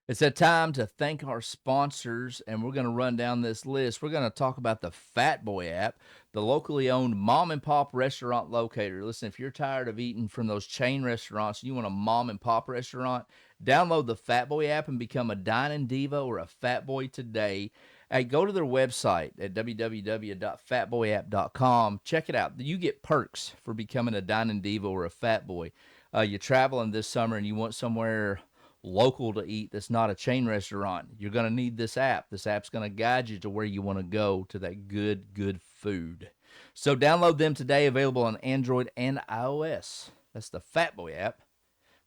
It's that time to thank our sponsors, and we're going to run down this list. We're going to talk about the Fat Boy app, the locally owned mom and pop restaurant locator. Listen, if you're tired of eating from those chain restaurants and you want a mom and pop restaurant, download the Fat Boy app and become a dining diva or a fat boy today. Hey, go to their website at www.fatboyapp.com. Check it out. You get perks for becoming a dining diva or a fat boy. You're traveling this summer and you want somewhere local to eat that's not a chain restaurant, you're going to need this app. This app's going to guide you to where you want to go to that good food. So download them today, available on Android and iOS. That's the Fatboy app.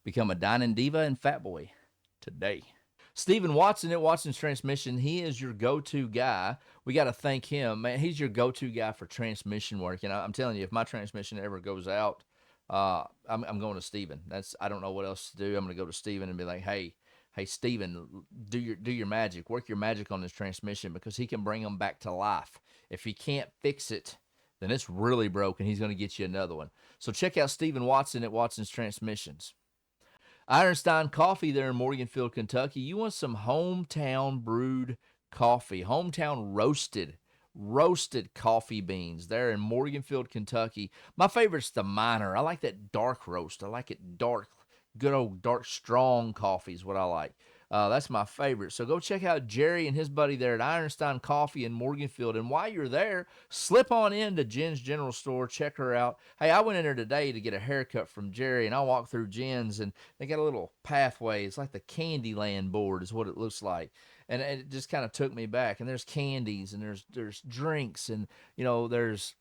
Become a dining diva and fat boy today. Stephen Watson at Watson's Transmission, he is your go-to guy. We got to thank him, man. He's your go-to guy for transmission work. And I'm telling you, if my transmission ever goes out, I'm going to Stephen. I don't know what else to do. I'm going to go to Stephen and be like, hey, Stephen, do your magic, work your magic on this transmission because he can bring them back to life. If he can't fix it, then it's really broken. He's going to get you another one. So check out Stephen Watson at Watson's Transmissions. Ironstein Coffee there in Morganfield, Kentucky. You want some hometown brewed coffee, hometown roasted coffee beans there in Morganfield, Kentucky. My favorite's the Miner. I like that dark roast. I like it dark, good old dark strong coffee is what I like. That's my favorite. So go check out Jerry and his buddy there at Ironstein Coffee in Morganfield. And while you're there, slip on into Jen's General Store. Check her out. Hey, I went in there today to get a haircut from Jerry, and I walked through Jen's, and they got a little pathway. It's like the Candyland board is what it looks like. And it just kind of took me back. And there's candies, and there's drinks, and there's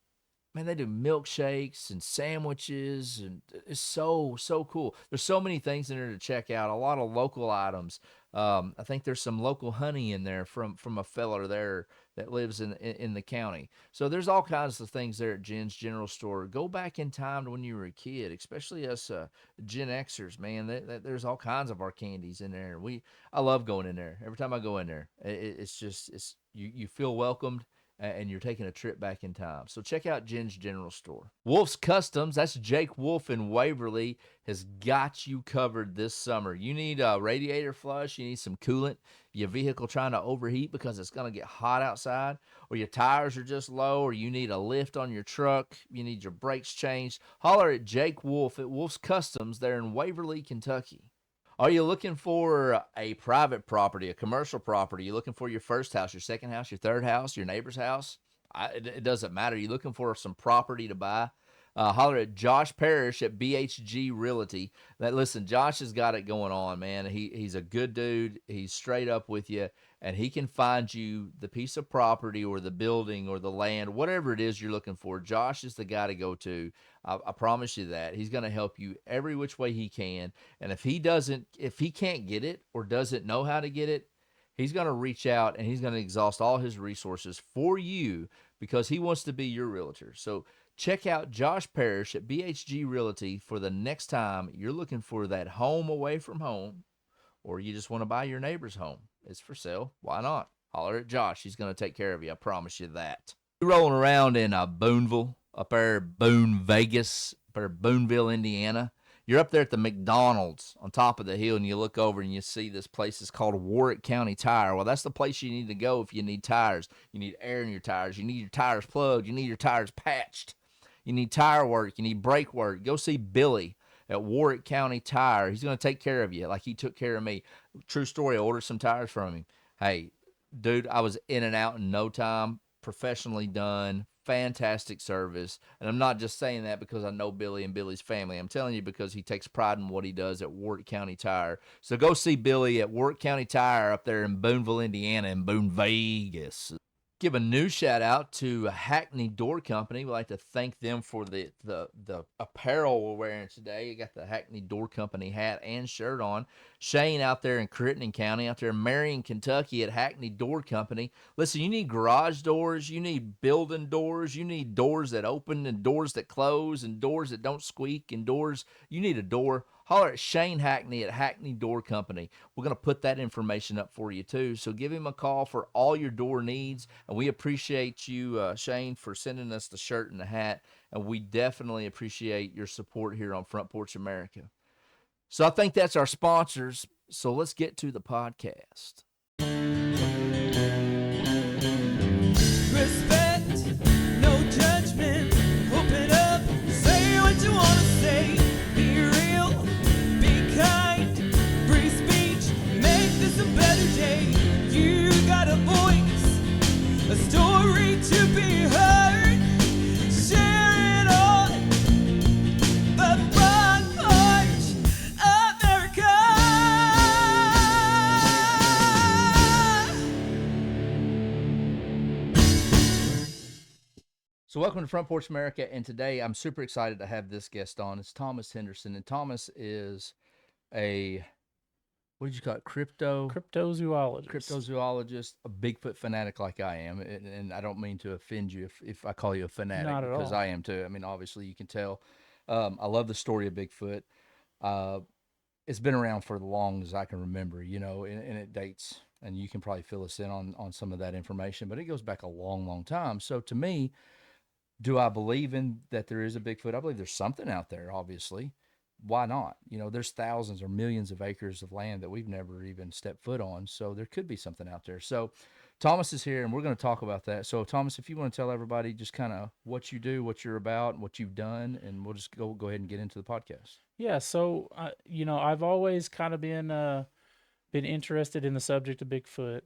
man, they do milkshakes and sandwiches, and it's so cool. There's so many things in there to check out. A lot of local items. I think there's some local honey in there from a feller there that lives in the county. So there's all kinds of things there at Jen's General Store. Go back in time to when you were a kid, especially us Gen Xers, man. There's all kinds of our candies in there. I love going in there. Every time I go in there, it's you feel welcomed and you're taking a trip back in time. So check out Jen's General Store. Wolf's Customs, that's Jake Wolf in Waverly, has got you covered this summer. You need a radiator flush, you need some coolant, your vehicle trying to overheat because it's going to get hot outside, or your tires are just low, or you need a lift on your truck, you need your brakes changed. Holler at Jake Wolf at Wolf's Customs there in Waverly, Kentucky. Are you looking for a private property, a commercial property? You looking for your first house, your second house, your third house, your neighbor's house? It doesn't matter. You looking for some property to buy? Holler at Josh Parrish at BHG Realty. Listen, Josh has got it going on, man. He's a good dude. He's straight up with you, and he can find you the piece of property or the building or the land, whatever it is you're looking for. Josh is the guy to go to. I promise you that. He's going to help you every which way he can. And if he can't get it or doesn't know how to get it, he's going to reach out and he's going to exhaust all his resources for you because he wants to be your realtor. So check out Josh Parrish at BHG Realty for the next time you're looking for that home away from home or you just want to buy your neighbor's home. It's for sale. Why not? Holler at Josh. He's going to take care of you. I promise you that. You're rolling around in Booneville, up there, Boone, Vegas, up there, Booneville, Indiana. You're up there at the McDonald's on top of the hill, and you look over and you see this place is called Warwick County Tire. Well, that's the place you need to go if you need tires. You need air in your tires. You need your tires plugged. You need your tires patched. You need tire work. You need brake work. Go see Billy at Warwick County Tire. He's going to take care of you like he took care of me. True story. I ordered some tires from him. Hey, dude, I was in and out in no time. Professionally done, fantastic service. And I'm not just saying that because I know Billy and Billy's family. I'm telling you because he takes pride in what he does at Warwick County Tire. So go see Billy at Warwick County Tire up there in Booneville, Indiana, and Boone, Vegas. Give a new shout out to Hackney Door Company. We'd like to thank them for the apparel we're wearing today. You got the Hackney Door Company hat and shirt on. Shane out there in Crittenden County, out there in Marion, Kentucky at Hackney Door Company. Listen, you need garage doors, you need building doors, you need doors that open and doors that close and doors that don't squeak and doors. You need a door. Holler at Shane Hackney at Hackney Door Company. We're going to put that information up for you too. So give him a call for all your door needs. And we appreciate you, Shane, for sending us the shirt and the hat. And we definitely appreciate your support here on Front Porch America. So I think that's our sponsors. So let's get to the podcast. Respect, no judgment. Open up, say what you want to say. Be real, be kind, free speech. Make this a better day. You got a voice, a story to be heard. Share it on the front porch, America. So welcome to Front Porch America, and today I'm super excited to have this guest on. It's Thomas Henderson, and Thomas is a, what did you call it, cryptozoologist, a Bigfoot fanatic like I am, and I don't mean to offend you if I call you a fanatic, Not at because all. I am too. I mean, obviously you can tell. I love the story of Bigfoot. Uh, it's been around for as long as I can remember, and it dates, and you can probably fill us in on some of that information, but it goes back a long, long time. So to me, do I believe in that there is a Bigfoot? I believe there's something out there, obviously. Why not? There's thousands or millions of acres of land that we've never even stepped foot on. So there could be something out there. So Thomas is here and we're going to talk about that. So Thomas, if you want to tell everybody just kind of what you do, what you're about, what you've done, and we'll just go ahead and get into the podcast. Yeah, so I've always kind of been interested in the subject of Bigfoot,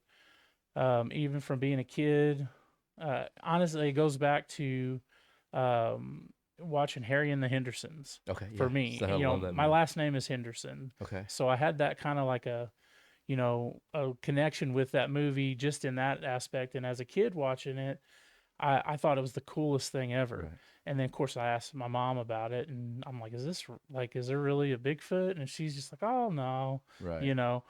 even from being a kid. Honestly, it goes back to watching Harry and the Hendersons. Okay, yeah. For me, So I love that my movie. last name is Henderson, Okay. so I had that kind of like a connection with that movie just in that aspect. And as a kid watching it, I thought it was the coolest thing ever. Right. And then, of course, I asked my mom about it, and I'm like, is there really a Bigfoot? And she's just like, oh, no, Right. you know.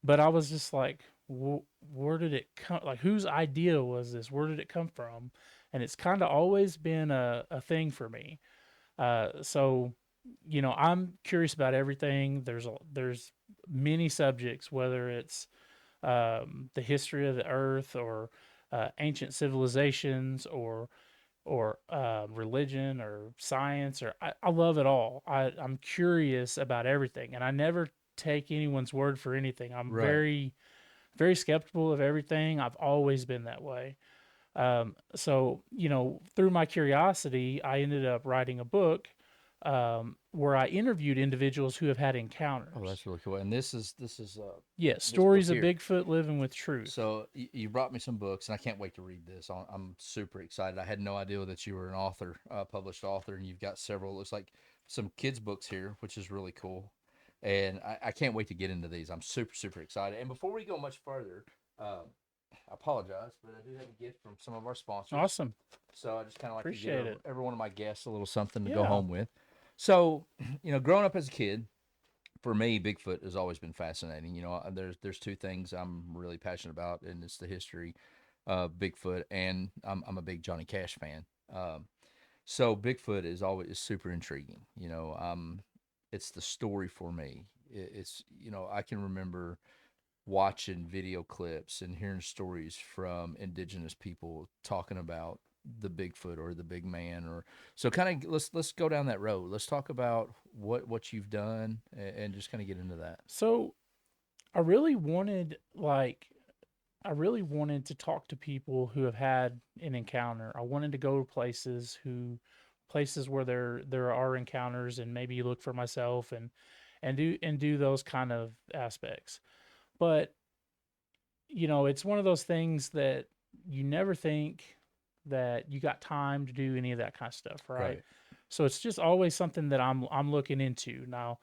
But I was just like, where did it come? Like, whose idea was this? Where did it come from? And it's kind of always been a thing for me. So, I'm curious about everything. There's many subjects, whether it's the history of the earth or ancient civilizations or religion or science, or I love it all. I'm curious about everything, and I never take anyone's word for anything. I'm Right. very skeptical of everything. I've always been that way. So through my curiosity, I ended up writing a book where I interviewed individuals who have had encounters. Oh, that's really cool. And this is Yeah, this book stories of here. Bigfoot living with truth. So you brought me some books, and I can't wait to read this. I'm super excited. I had no idea that you were an author, published author, and you've got several. It looks like some kids' books here, which is really cool. And I can't wait to get into these. I'm super, super excited. And before we go much further, I apologize, but I do have a gift from some of our sponsors. Awesome. So I just kind of like to Appreciate give it. every one of my guests a little something to go Yeah. home with. So, growing up as a kid, for me, Bigfoot has always been fascinating. There's two things I'm really passionate about, and it's the history of Bigfoot, and I'm a big Johnny Cash fan. So Bigfoot is always super intriguing. It's the story for me. It's I can remember watching video clips and hearing stories from indigenous people talking about the Bigfoot or the big man, or so kind of let's go down that road. Let's talk about what you've done and just kind of get into that. So I really wanted to talk to people who have had an encounter. I wanted to go to places where there are encounters, and maybe look for myself and do those kind of aspects. But it's one of those things that you never think that you got time to do any of that kind of stuff, right? Right. So it's just always something that I'm looking into now.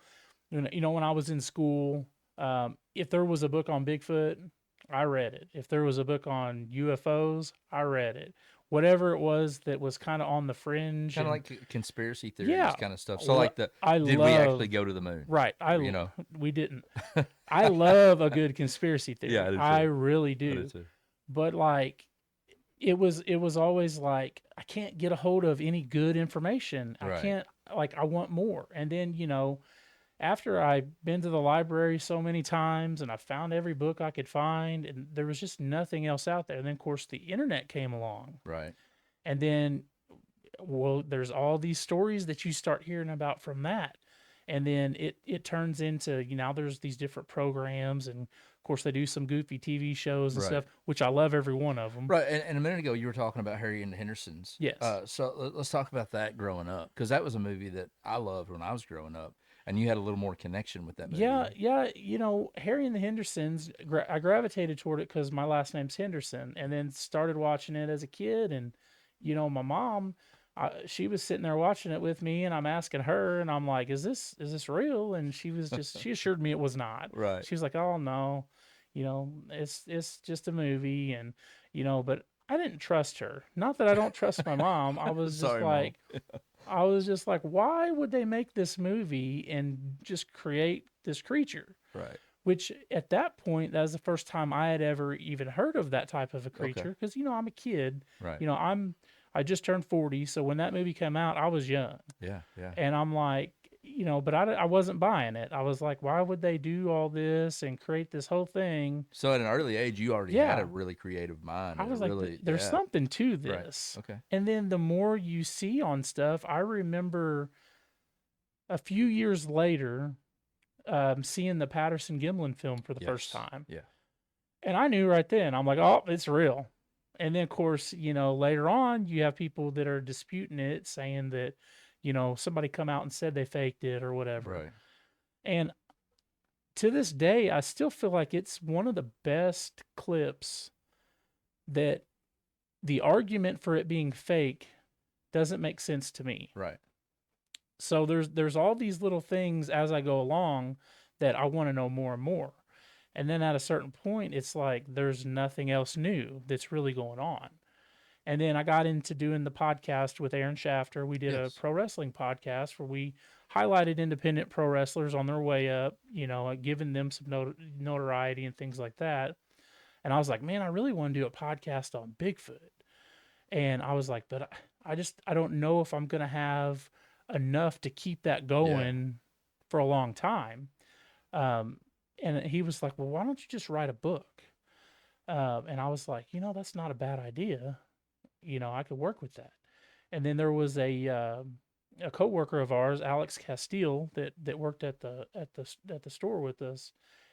When I was in school, if there was a book on Bigfoot, I read it. If there was a book on UFOs, I read it. Whatever it was that was kind of on the fringe, Kind of and like conspiracy theories yeah, kind of stuff. So like did we actually go to the moon? Right. You know. We didn't. I love a good conspiracy theory. Yeah, I do I too. really I do. do too. But like it was always like I can't get a hold of any good information. I Right. can't, I want more. And then, after I've been to the library so many times and I found every book I could find, and there was just nothing else out there. And then of course the internet came along. Right. And then, well, there's all these stories that you start hearing about from that. And then it turns into, you know, there's these different programs, and of course they do some goofy TV shows and Right. stuff, which I love every one of them. Right. And a minute ago, you were talking about Harry and the Hendersons. Yes. Let's talk about that growing up, because that was a movie that I loved when I was growing up, and you had a little more connection with that Yeah, movie. yeah. You know, Harry and the Hendersons, I gravitated toward it because my last name's Henderson, and then started watching it as a kid. And, you know, my mom, she was sitting there watching it with me, and I'm asking her, and I'm like, is this real? And she assured me it was not. Right. She was like, oh no, you know, it's just a movie. And, you know, but I didn't trust her. Not that I don't trust my mom. Sorry, Mom. I was just like, why would they make this movie and just create this creature? Right. Which at that point, that was the first time I had ever even heard of that type of a Okay. creature. Because, you know, I'm a kid. Right. You know, I just turned 40. So when that movie came out, I was young. Yeah. Yeah. And I'm like, you know, but I wasn't buying it. I was like, why would they do all this and create this whole thing? So at an early age, you already had a Yeah. really creative mind. I And a was like, really, there's yeah. something to Right. this. Okay. And then the more you see on stuff, I remember a few years later, seeing the Patterson Gimlin film for the first Yes. time. Yeah. And I knew right then, I'm like, oh, it's real. And then, of course, you know, later on, you have people that are disputing it, saying that, you know, somebody come out and said they faked it or whatever. Right. And to this day, I still feel like it's one of the best clips that the argument for it being fake doesn't make sense to me. Right. So there's all these little things as I go along that I want to know more and more. And then at a certain point, it's like there's nothing else new that's really going on. And then I got into doing the podcast with Aaron Shafter. We did a Yes. pro wrestling podcast where we highlighted independent pro wrestlers on their way up, you know, giving them some notoriety and things like that. And I was like, man, I really want to do a podcast on Bigfoot. And I was like, but I don't know if I'm going to have enough to keep that going for a long time. Um, and he was like, well, why don't you just write a book? And I was like, you know, that's not a bad idea. You know, I could work with that. And then there was a coworker of ours, Alex Castile, that worked at the store with us,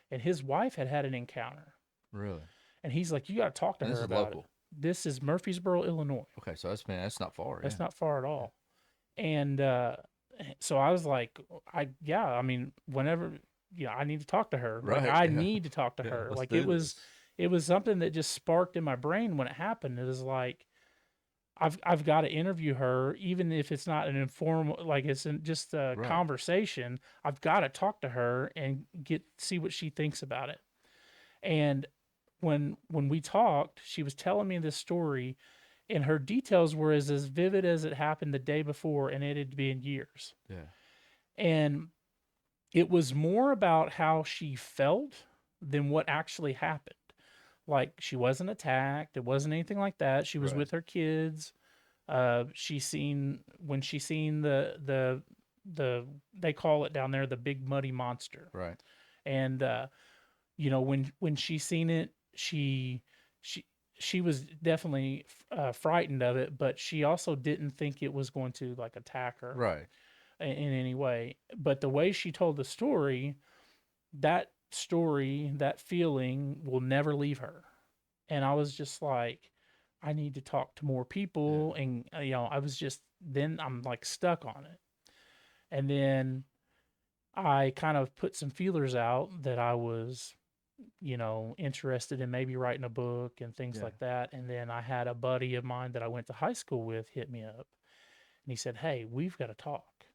and his wife had an encounter. Really. And he's like, you got to talk to And her this is about local. it. This is Murfreesboro, Illinois. Okay. So that's not far. That's Yeah. not far at all. And so I was like, I mean, whenever, you know, I need to talk to her. Like, Right. I Yeah. need to talk to Yeah. her. Let's Like, do this. it was something that just sparked in my brain when it happened. It was like, I've got to interview her, even if it's not an informal, like it's just a Right. conversation. I've got to talk to her and see what she thinks about it. And when we talked, she was telling me this story, and her details were as vivid as it happened the day before, and it had been years. Yeah. And it was more about how she felt than what actually happened. Like, she wasn't attacked. It wasn't anything like that. She was Right. with her kids. She seen the they call it down there the big muddy monster. Right. And you know, when she seen it, she was definitely frightened of it, but she also didn't think it was going to like attack her Right. in any way. But the way she told the story, that feeling will never leave her. And I was just like, I need to talk to more people. Yeah. And, you know, I was just, then I'm like stuck on it. And then I kind of put some feelers out that I was, you know, interested in maybe writing a book and things Yeah. like that. And then I had a buddy of mine that I went to high school with hit me up, and he said, hey, we've got to talk.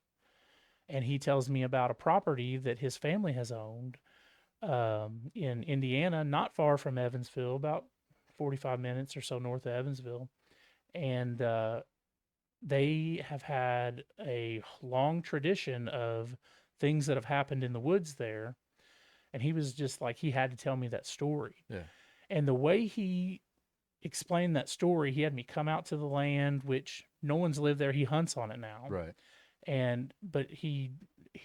And he tells me about a property that his family has owned in Indiana, not far from Evansville, about 45 minutes or so north of Evansville. And they have had a long tradition of things that have happened in the woods there. And he was just like, he had to tell me that story. Yeah. And the way he explained that story, he had me come out to the land, which no one's lived there. He hunts on it now. Right. But he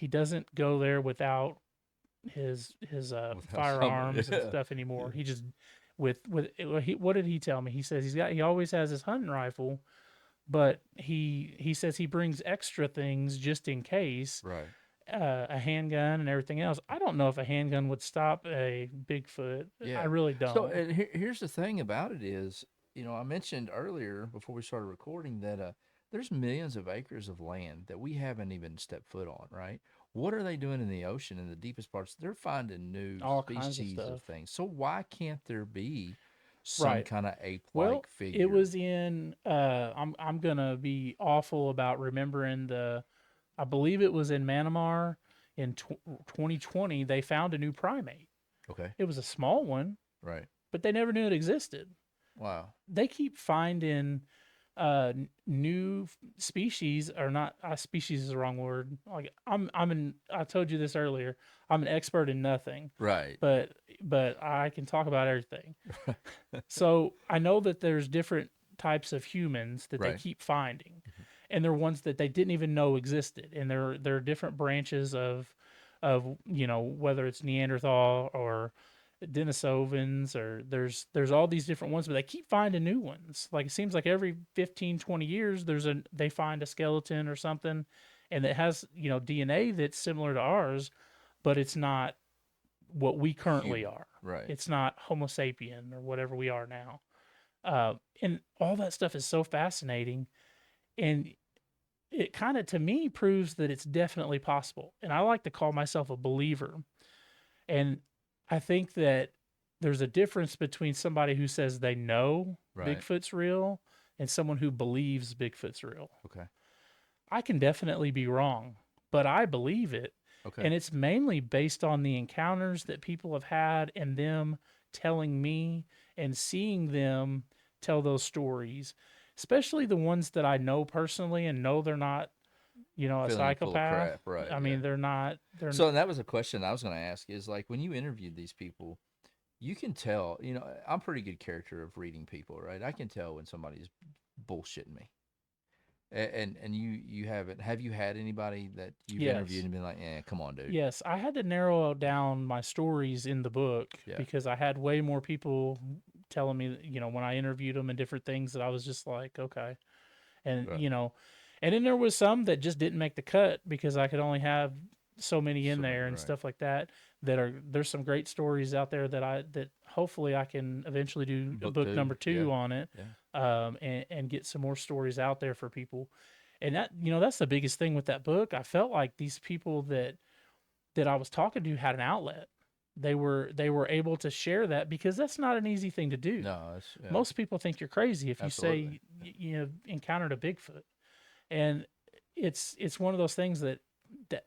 doesn't go there without his firearms and stuff anymore. Yeah. He just what did he tell me? He says he always has his hunting rifle, but he says he brings extra things just in case. Right. a handgun and everything else. I don't know if a handgun would stop a Bigfoot. I Yeah. really So don't. here's the thing about it is, I mentioned earlier before we started recording that there's millions of acres of land that we haven't even stepped foot on, right? What are they doing in the ocean in the deepest parts? They're finding new All kinds of species of stuff. things. So why can't there be some Right. kind of ape-like Well, it figure? was in I'm gonna be awful about remembering the I believe it was in Myanmar in 2020 they found a new primate. Okay. It was a small one, Right. but they never knew it existed. Wow. They keep finding new species or not species is the wrong word. Like I told you this earlier. I'm an expert in nothing, Right. but I can talk about everything. So I know that there's different types of humans that they Right. keep finding, and they're ones that they didn't even know existed, and there are different branches of whether it's Neanderthal or Denisovans or there's all these different ones, but they keep finding new ones. Like it seems like every 15, 20 years they find a skeleton or something, and it has DNA that's similar to ours, but it's not what we currently Human. are. Right. It's not Homo sapien or whatever we are now. And all that stuff is so fascinating. And it kind of, to me, proves that it's definitely possible. And I like to call myself a believer. And I think that there's a difference between somebody who says they know Right. Bigfoot's real and someone who believes Bigfoot's real. Okay. I can definitely be wrong, but I believe it. Okay. And it's mainly based on the encounters that people have had and them telling me and seeing them tell those stories, especially the ones that I know personally and know they're not, a Feeling you full of psychopath. crap. Right. I Yeah. mean, they're not, they're, So that was a question I was going to ask is like when you interviewed these people, you can tell, I'm a pretty good character of reading people, right? I can tell when somebody's bullshitting me. And you haven't, have you had anybody that you've interviewed yes. and been like, yeah, come on, dude. Yes, I had to narrow down my stories in the book Yeah. because I had way more people telling me, when I interviewed them and different things that I was just like, okay. And, Right. and then there was some that just didn't make the cut because I could only have so many in So many, there and right. stuff like that there's some great stories out there that hopefully I can eventually do a Book book two. number Yeah. 2 on it, Yeah. and get some more stories out there for people. And that's the biggest thing with that book. I felt like these people that I was talking to had an outlet. They were able to share that because that's not an easy thing to do. No, it's, yeah, Most people think you're crazy if you absolutely. say you encountered a Bigfoot, and it's one of those things that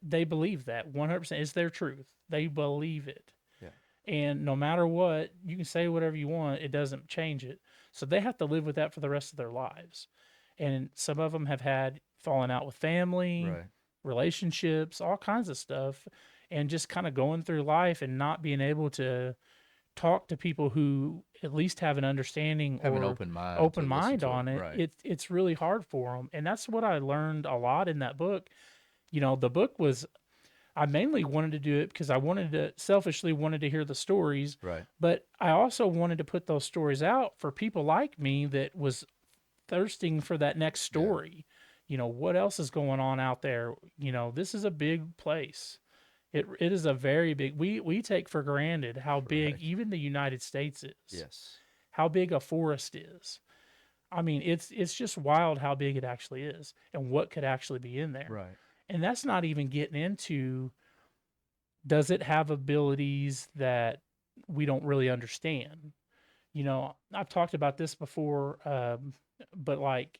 they believe that 100% is their truth. They believe it, Yeah. and no matter what, you can say whatever you want. It doesn't change it. So they have to live with that for the rest of their lives. And some of them have had falling out with family, Right. relationships, all kinds of stuff, and just kind of going through life and not being able to talk to people who at least have an understanding Have an or open mind to open listen mind to it. on it. Right. It's really hard for them, and that's what I learned a lot in that book. The book was I mainly wanted to do it because I wanted to selfishly wanted to hear the stories, Right. but I also wanted to put those stories out for people like me that was thirsting for that next Yeah. story. What else is going on out there? This is a big place. It is a very big. We take for granted how big Right. even the United States is. Yes. How big a forest is. I mean, it's just wild how big it actually is and what could actually be in there. Right. And that's not even getting into, does it have abilities that we don't really understand? I've talked about this before, but like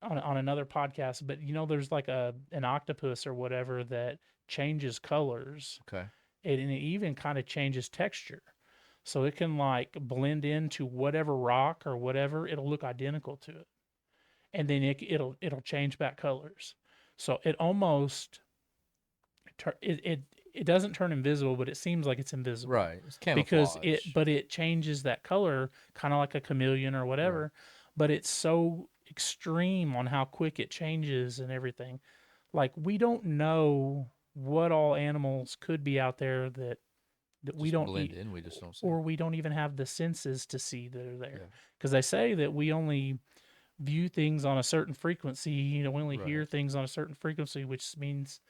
on another podcast. But there's like an octopus or whatever that changes colors, Okay. and it even kind of changes texture. So it can like blend into whatever rock or whatever, it'll look identical to it. And then it'll change back colors. So it almost it doesn't turn invisible, but it seems like it's invisible Right. It's because camouflage. it changes that color kind of like a chameleon or Right. whatever, but it's so extreme on how quick it changes and everything. Like we don't know what all animals could be out there that we Just don't blend eat, in. We just don't see. or we don't even have the senses to see that are there. Yeah. Because they say that we only view things on a certain frequency. We only hear Right. things on a certain frequency, which means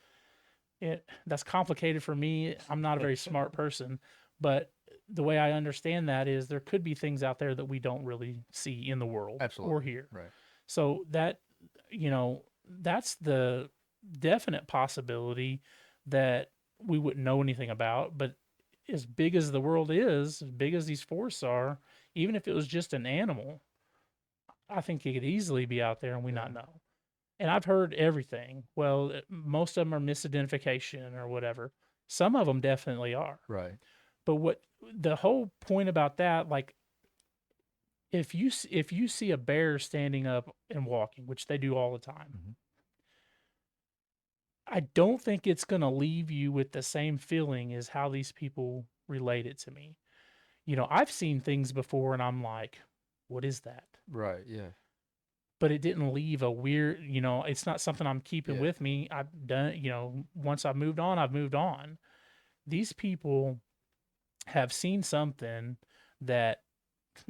that's complicated for me. I'm not a very smart person, but the way I understand that is there could be things out there that we don't really see in the world or Absolutely. hear. Right. So that, that's the definite possibility that we wouldn't know anything about. But as big as the world is, as big as these forests are, even if it was just an animal, I think it could easily be out there and we Yeah. not know. And I've heard everything. Well, most of them are misidentification or whatever. Some of them definitely are. Right. But what the whole point about that, like if you see a bear standing up and walking, which they do all the time, Hmm. I don't think it's going to leave you with the same feeling as how these people relate it to me. I've seen things before and I'm like, what is that? Right. Yeah. But it didn't leave a weird, it's not something I'm keeping Yeah. with me. I've done, once I've moved on, I've moved on. These people have seen something that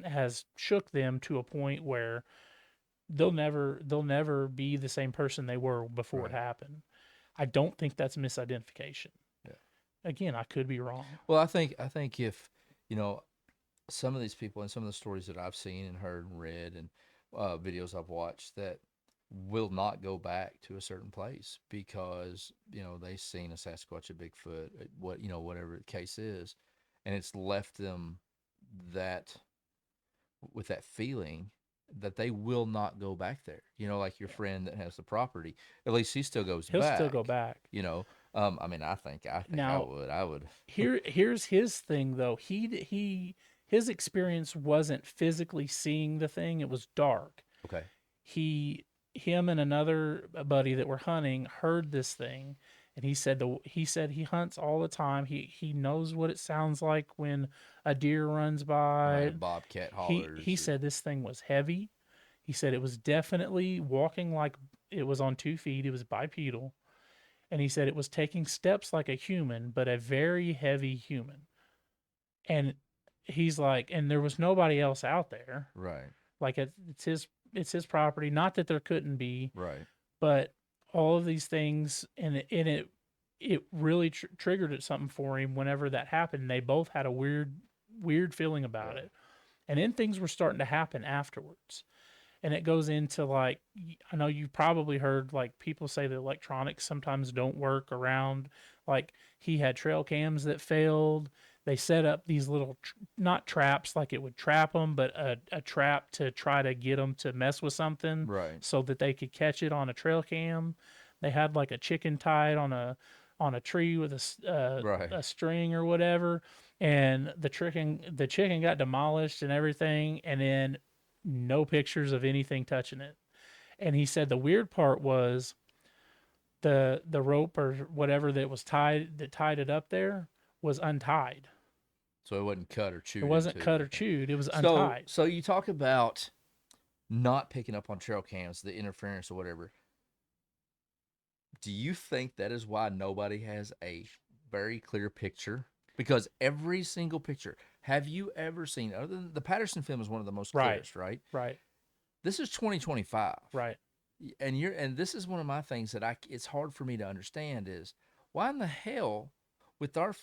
has shook them to a point where they'll never be the same person they were before it Right. happened. I don't think that's misidentification. Yeah. Again, I could be wrong. Well, I think if you know some of these people and some of the stories that I've seen and heard and read and videos I've watched that will not go back to a certain place because they've seen a Sasquatch, a Bigfoot, whatever the case is, and it's left them that with that feeling that they will not go back there. Like your Yeah. friend that has the property, at least he still goes He'll still go back. back. I mean, I think I Now, would. I would. here's his thing though. His experience wasn't physically seeing the thing. It was dark. Okay. Him and another buddy that were hunting heard this thing, and he said he hunts all the time. He knows what it sounds like when a deer runs Right. A by. bobcat He hollers. said this thing was heavy. He said it was definitely walking like it was on 2 feet. It was bipedal, and he said it was taking steps like a human, but a very heavy human. And he's like, and there was nobody else out there. Right. Like it's his property. Not that there couldn't be, Right. but all of these things, and it really triggered it something for him whenever that happened. They both had a weird feeling about Yeah. it, and then things were starting to happen afterwards. And it goes into like, I know you've probably heard like people say that electronics sometimes don't work around. Like he had trail cams that failed. They set up these little not traps like it would trap them, but a trap to try to get them to mess with something Right. so that they could catch it on a trail cam. They had like a chicken tied on a tree with Right. a string or whatever, and the chicken got demolished and everything, and then no pictures of anything touching it. And he said the weird part was the rope or whatever that tied it up there was untied. So it wasn't cut or It chewed wasn't into or cut or anything. chewed. It was So untied. so you talk about not picking up on trail cams, the interference or whatever. Do you think that is why nobody has a very clear picture? Because every single picture, have you ever seen, other than the Patterson film is one of the most Right. clearest, right? Right. This is 2025. Right. And this is one of my things that it's hard for me to understand is why in the hell with our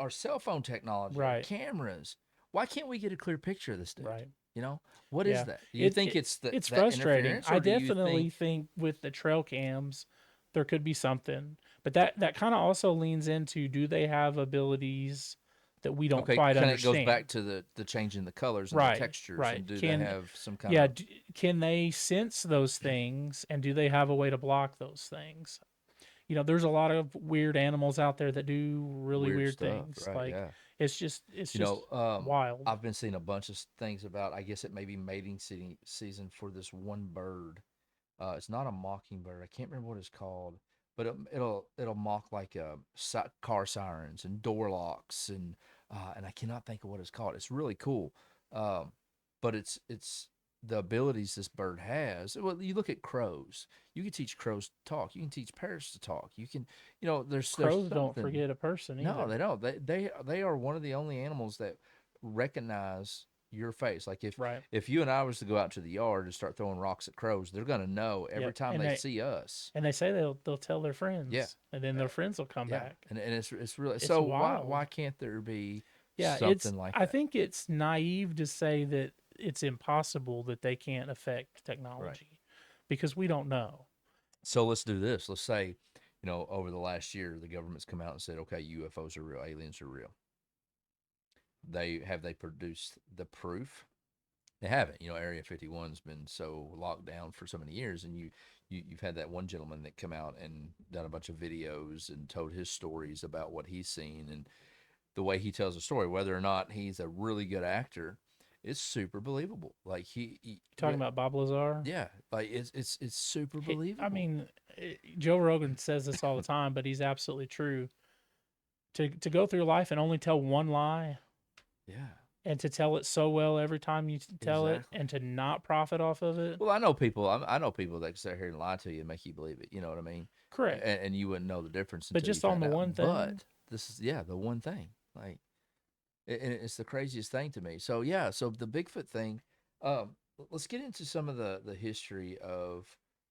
cell phone technology, our Right. cameras, why can't we get a clear picture of this dude? Right. You know, what is Yeah. that? Do you It, think it it's it's that frustrating. interference, I or do you definitely think think with the trail cams there could be something. But that kind of also leans into, do they have abilities that we don't okay, quite kind of goes back understand? to the changing the colors and the Right. textures, Right. and do they have some kind Yeah, of can they sense those things, and do they have a way to block those things? There's a lot of weird animals out there that do really weird weird stuff, things. right? Like Yeah. it's just wild. I've been seeing a bunch of things about. I guess it may be mating season for this one bird. It's not a mockingbird. I can't remember what it's called, but it'll mock like car sirens and door locks and I cannot think of what it's called. It's really cool, um, but it's the abilities this bird has. Well, you look at crows. You can teach crows to talk. You can teach parrots to talk. You can, there's Crows don't something. forget a person No, either. they don't. They are one of the only animals that recognize. your face. Like Right. if you and I was to go out to the yard and start throwing rocks at crows, they're gonna know every Yep. time And they see us. they say they'll tell their Yeah, friends, and then their friends will come yeah, back. and it's really It's so. wild. Why can't there be Yeah, something like I that? think it's naive to say that it's impossible that they can't affect Right. technology because we don't know. So let's do this. Let's say, over the last year, the government's come out and said, okay, UFOs are real, aliens are real. They produced the proof? They haven't. Area 51's been so locked down for so many years, and you've had that one gentleman that come out and done a bunch of videos and told his stories about what he's seen and the way he tells a story, whether or not he's a really good actor, it's super believable. Like Talking about Bob Lazar, yeah, like it's super I believable. mean, Joe Rogan says this all the time, but he's absolutely true. To go through life and only tell one lie, Yeah, and to tell it so well every time you tell it, exactly. and to not profit off of it. Well, I know people. I know people that can sit here and lie to you and make you believe it. You know what I mean? Correct. And you wouldn't know the difference But until you just on found the out. one thing, But this is the one thing. Like it's the craziest thing to me. So yeah, so the Bigfoot thing. Let's get into some of the history of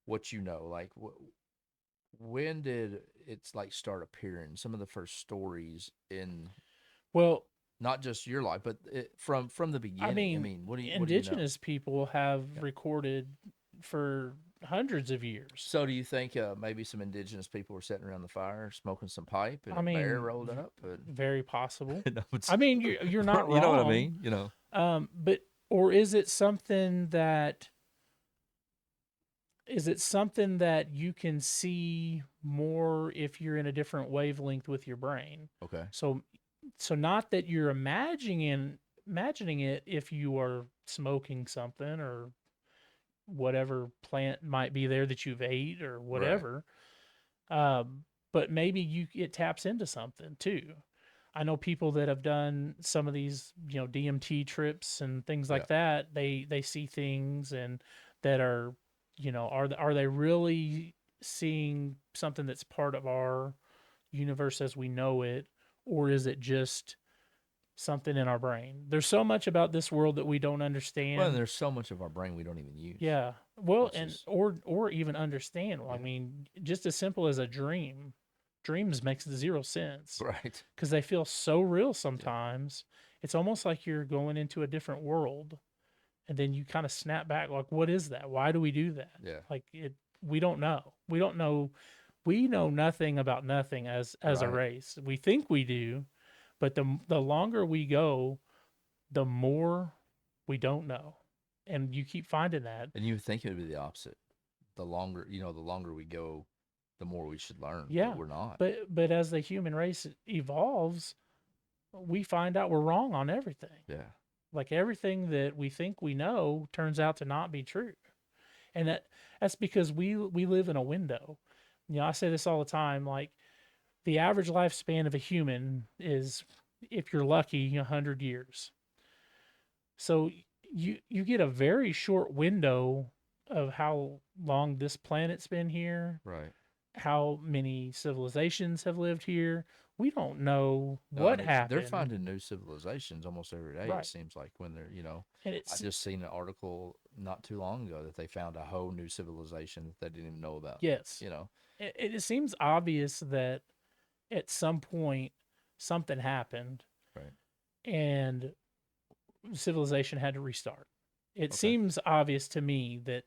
what you know. Like when did it's like start appearing? Some of the first stories in well, not just your life, but from the I beginning. I mean, mean, what do you know? indigenous people have Yeah. recorded for hundreds of years. So do you think maybe some indigenous people were sitting around the fire smoking some pipe and I a bear mean, rolled up? And very possible. no, I mean, you're not you know what I wrong. mean? You know. But or is it something that you can see more if you're in a different wavelength with your brain? Okay. So not that you're imagining it if you are smoking something or whatever plant might be there that you've ate or Right. whatever. But maybe it taps into something too. I know people that have done some of these, DMT trips and things Yeah. like that. They see things and that are, are they really seeing something that's part of our universe as we know it, or is it just something in our brain? There's so much about this world that we don't Well, and understand. there's so much of our brain we don't even use, Yeah. Well, which and is or even understand. I yeah. mean, just as simple as a dream. Dreams makes zero sense Right. because they feel so real Yeah. sometimes. It's almost like you're going into a different world, and then you kind of snap back. Like, what is that? Why do we do that? Yeah. Like it. We don't know. We don't know. We know nothing about nothing as a Right. race. We think we do, but the longer we go, the more we don't know, and you keep finding that. And you would think it would be the opposite. The longer we go, the more we should learn, but Yeah, we're not. but as the human race evolves, we find out we're wrong on everything. Yeah. Like everything that we think we know turns out to not be true, and that's because we live in a window. I say this all the time. Like the average lifespan of a human is, if you're lucky, 100 years. So you get a very short window of how long this planet's been here, Right. how many civilizations have lived here. We don't know No, I what mean they're happened. finding new civilizations almost every day. It Right. seems like when And I it's just seen an article not too long ago that they found a whole new civilization that they didn't even know about. yes. You know, It seems obvious that at some point something happened right? and civilization had to restart. It Okay. seems obvious to me that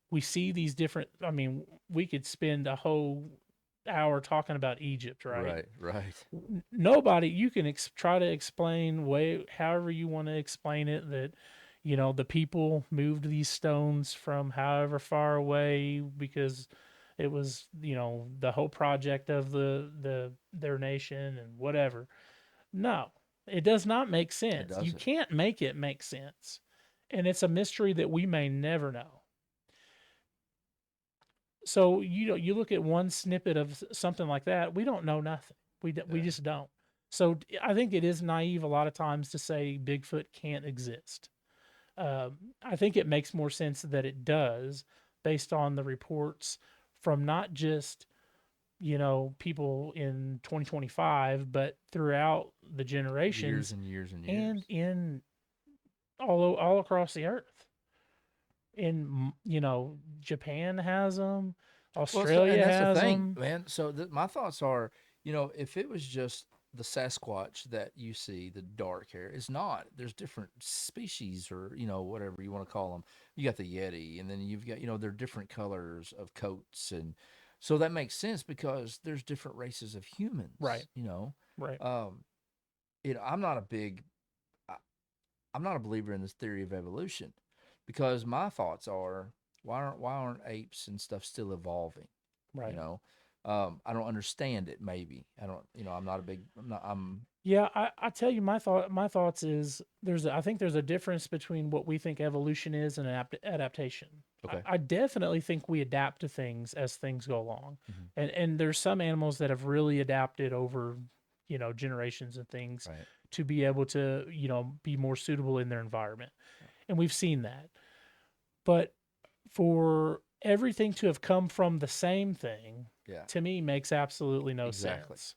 we see these different, I mean, we could spend a whole hour talking about Egypt, right? Right. Right. Nobody, you can try to explain way however you want to explain it, that the people moved these stones from however far away because it was the whole project of their nation and whatever. No, it does not make It sense. You doesn't. can't make it make sense, and it's a mystery that we may never know. So you look at one snippet of something like that, we don't know nothing. We Yeah. just don't. So I think it is naive a lot of times to say Bigfoot can't exist. I think it makes more sense that it does, based on the reports from not just people in 2025, but throughout the Years generations and years and and years. in all across the earth. In Japan has them, Well, so and Australia that's the has thing, them. man. So my thoughts are, if it was just the Sasquatch that you see, the dark hair, it's not. There's different species, or whatever you want to call them. You got the Yeti, and then you've got they're different colors of coats, and so that makes sense because there's different races of Right, humans. right, Um, I'm not a big, I- I'm not a believer in this theory of evolution, because my thoughts are, why aren't apes and stuff still evolving? You right. know, I don't understand it. Maybe I don't. I'm not a big. I'm not. I'm Yeah, I tell you my thoughts is I think there's a difference between what we think evolution is and adaptation. okay. I definitely think we adapt to things as things go along, Hmm. and there's some animals that have really adapted over generations and things Right. to be able to be more suitable in their environment, and we've seen that. But for everything to have come from the same thing, Yeah. to me makes absolutely no Exactly. sense.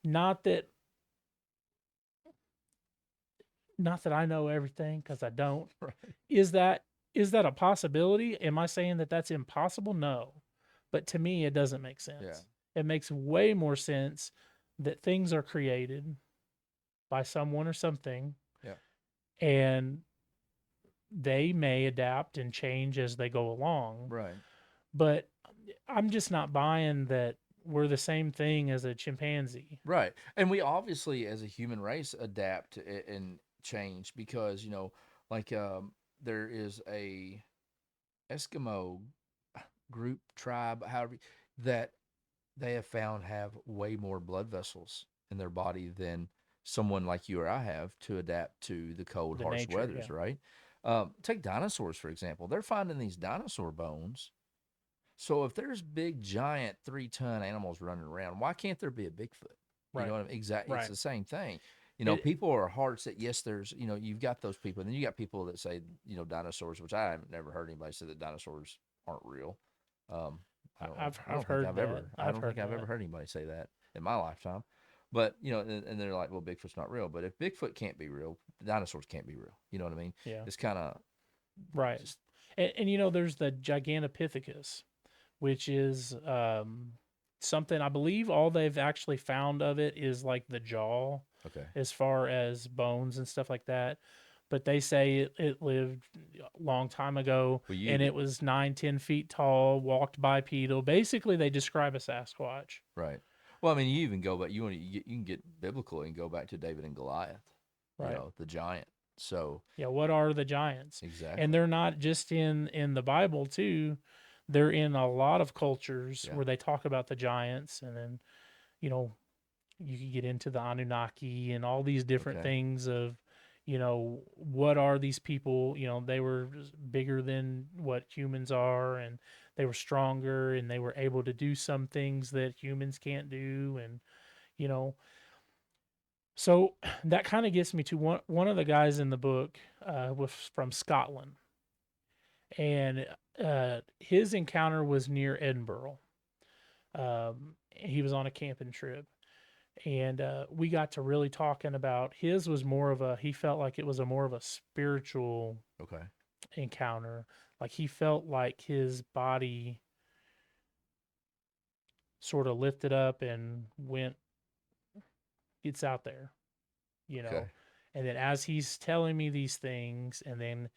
Not that not that I know everything, because I don't. Right. Is that is that a possibility? Am I saying that that's impossible? No. But to me, it doesn't make Yeah. sense. It makes way more sense that things are created by someone or something, Yeah. and they may adapt and change as they go along. Right. But I'm just not buying that we're the same thing as a chimpanzee. Right. And we obviously, as a human race, adapt and change because like there is a Eskimo group tribe, however, that they have found have way more blood vessels in their body than someone like you or I have to adapt to the cold, The harsh nature, yeah. weathers, right? Take dinosaurs, for example. They're finding these dinosaur bones. So if there's big, giant 3-ton animals running around, why can't there be a Bigfoot? You know Right. what I mean? Exactly. It's Right. the same thing. It People are hard set. Yes, you've got those people. And then you got people that say, dinosaurs, which I have never heard anybody say that dinosaurs aren't real. Um, I don't, I I've don't think heard I've that. ever, I I've don't think heard I've ever that. heard anybody say that in my lifetime. But, and they're like, well, Bigfoot's not real. But if Bigfoot can't be real, dinosaurs can't be real. You know what I mean? Yeah. It's kind of Right. just, And there's the Gigantopithecus, which is something I believe all they've actually found of it is like the jaw okay. as far as bones and stuff like that. But they say it lived a long time ago, Well, and it was 9, 10 feet tall, walked bipedal. Basically, they describe a Sasquatch. right. Well, I mean, you even go back. You can get biblical and go back to David and Goliath. Right. The giant. So Yeah, what are the giants? And exactly. they're not just in the Bible too. They're in a lot of cultures Yeah. where they talk about the giants, and then you know you can get into the Anunnaki and all these different Okay. things of what are these people? They were bigger than what humans are, and they were stronger, and they were able to do some things that humans can't do, and you know so that kind of gets me to one of the guys in the book was from Scotland, and his encounter was near Edinburgh. He was on a camping trip, and we got to really talking about his was more of a he felt like it was a more of a spiritual Okay. encounter. Like he felt like his body sort of lifted up and went, it's out there, you know. Okay. And then as he's telling me these things, and then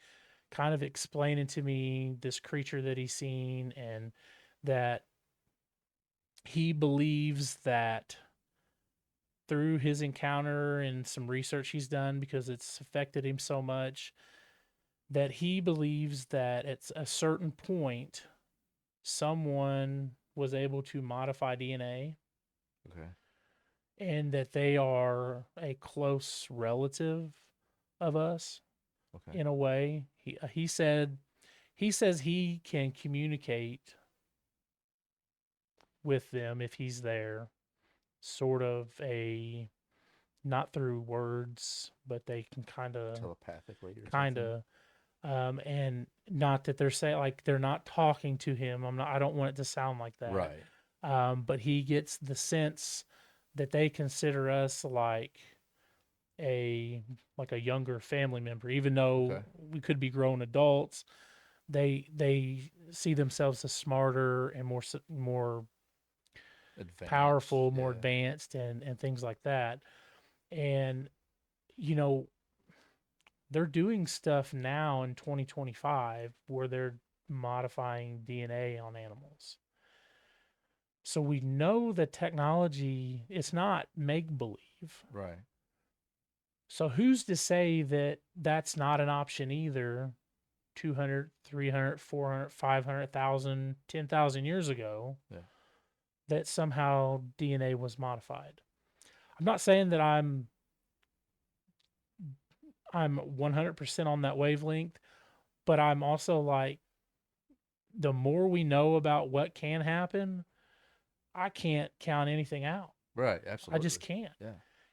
kind of explaining to me this creature that he's seen, and that he believes that through his encounter and some research he's done because it's affected him so much, that he believes that at a certain point someone was able to modify DNA, Okay. and that they are a close relative of us Okay. in a way. He says he can communicate with them if he's there, sort of a not through words, but they can Telepathically or kind something. of and not that they're saying like they're not talking to him. I don't want it to sound like that. Right. But he gets the sense that they consider us like a like a younger family member, even though Okay. we could be grown adults. They see themselves as smarter and more Advanced. powerful, more Yeah. advanced, and things like that. And you know, they're doing stuff now in 2025 where they're modifying DNA on animals. So we know that technology, it's not make believe. Right. So who's to say that that's not an option either 200, 300, 400, 500,000, 10,000 years ago Yeah. that somehow DNA was modified? I'm not saying that I'm 100% on that wavelength, but I'm also like the more we know about what can happen, I can't count anything out. Right. I just Absolutely. can't. Yeah.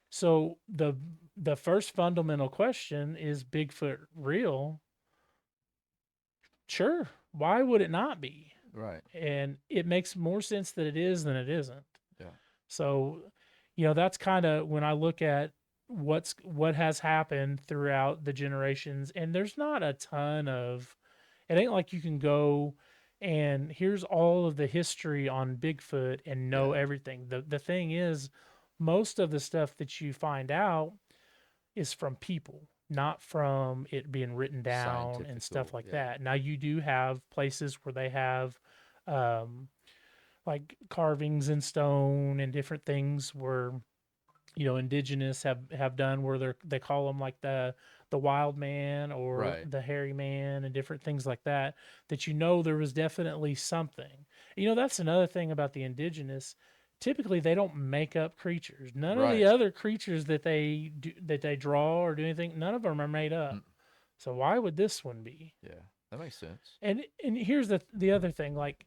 So the first fundamental question is Bigfoot real? Sure. Why would it not be? Right. And it makes more sense that it is than it isn't. Yeah. So, that's kind of when I look at what has happened throughout the generations, and there's not a ton of it ain't like you can go and here's all of the history on Bigfoot and know Yeah. everything. The thing is, most of the stuff that you find out is from people, not from it being written down and stuff Scientifical. like Yeah. that. Now you do have places where they have um, like carvings in stone and different things where indigenous have done where they call them like the wild man or Right. the hairy man and different things like that there was definitely something. That's another thing about the indigenous. Typically they don't make up creatures. None of the Right. other creatures that they do, that they draw or do anything, none of them are made up. Mm. So why would this one be? Yeah. That makes sense. And here's the other thing, like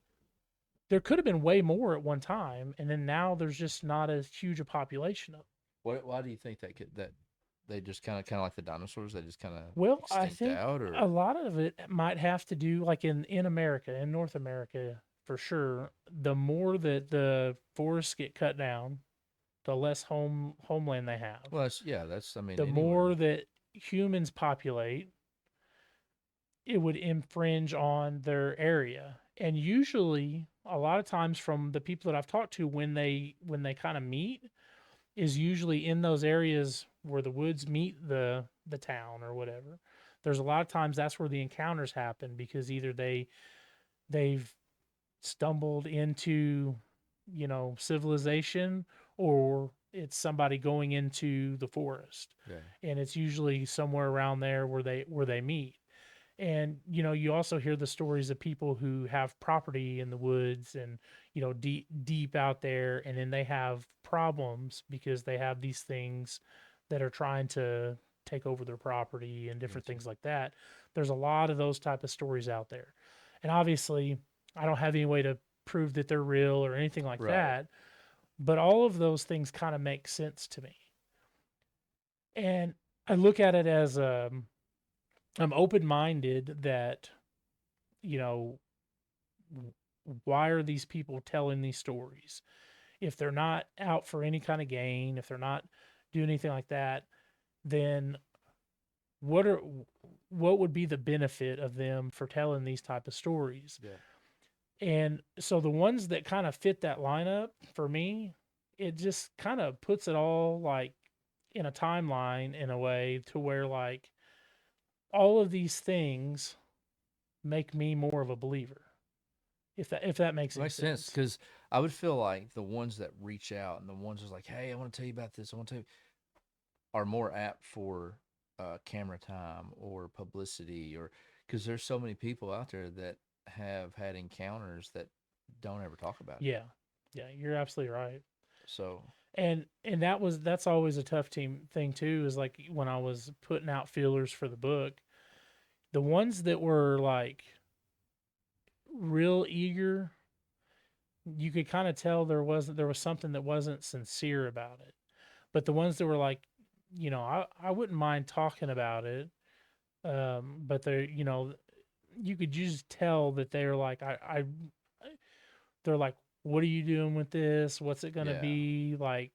there could have been way more at one time, and then now there's just not as huge a population of. What? Why do you think that could that they just kind of like the dinosaurs? They just kind of Well, I extinct think out, or a lot of it might have to do, like in America, in North America, for sure. The more that the forests get cut down, the less homeland they have. well, that's yeah. That's I mean The more anywhere. that humans populate, it would infringe on their area. And usually, a lot of times, from the people that I've talked to, when they kind of meet, is usually in those areas where the woods meet the town or whatever. There's a lot of times that's where the encounters happen because either they've stumbled into civilization, or it's somebody going into the forest, Yeah. and it's usually somewhere around there where they meet. And you also hear the stories of people who have property in the woods and deep out there, and then they have problems because they have these things that are trying to take over their property and different Gotcha. things like that. There's a lot of those type of stories out there, and obviously I don't have any way to prove that they're real or anything like Right. that, but all of those things kind of make sense to me. And I look at it as I'm open minded that you know why are these people telling these stories? If they're not out for any kind of gain, if they're not doing anything like that, then what are what would be the benefit of them for telling these type of stories? Yeah. And so the ones that kind of fit that lineup for me, it just kind of puts it all like in a timeline in a way to where like all of these things make me more of a believer. If that makes It any makes sense sense. because I would feel like the ones that reach out and the ones that's like, "Hey, I want to tell you about this. I want to tell you," are more apt for camera time or publicity, or because there's so many people out there that have had encounters that don't ever talk about it. Yeah. Yeah, you're absolutely right. So And that's always a tough team thing too, is like when I was putting out feelers for the book, the ones that were like real eager, you could kind of tell there was something that wasn't sincere about it. But the ones that were like, I wouldn't mind talking about it, but you could just tell that they're like they're like, what are you doing with this? What's it gonna yeah, be like?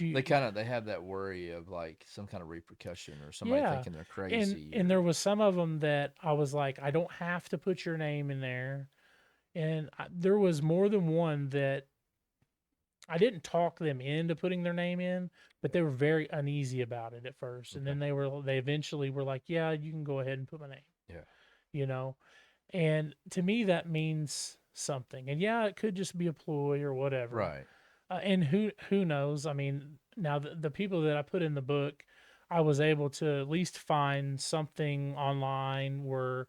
Do you, They have that worry of like some kind of repercussion or somebody yeah. thinking they're And crazy and or there was some of them that I was like, I don't have to put your name in there. And there was more than one that I didn't talk them into putting their name in, but they were very uneasy about it at first. And okay. then they eventually were like, yeah, you can go ahead and put my name, Yeah. you know? And to me, that means something. And yeah, it could just be a ploy or whatever. Right. And who knows? I mean, now the people that I put in the book, I was able to at least find something online where,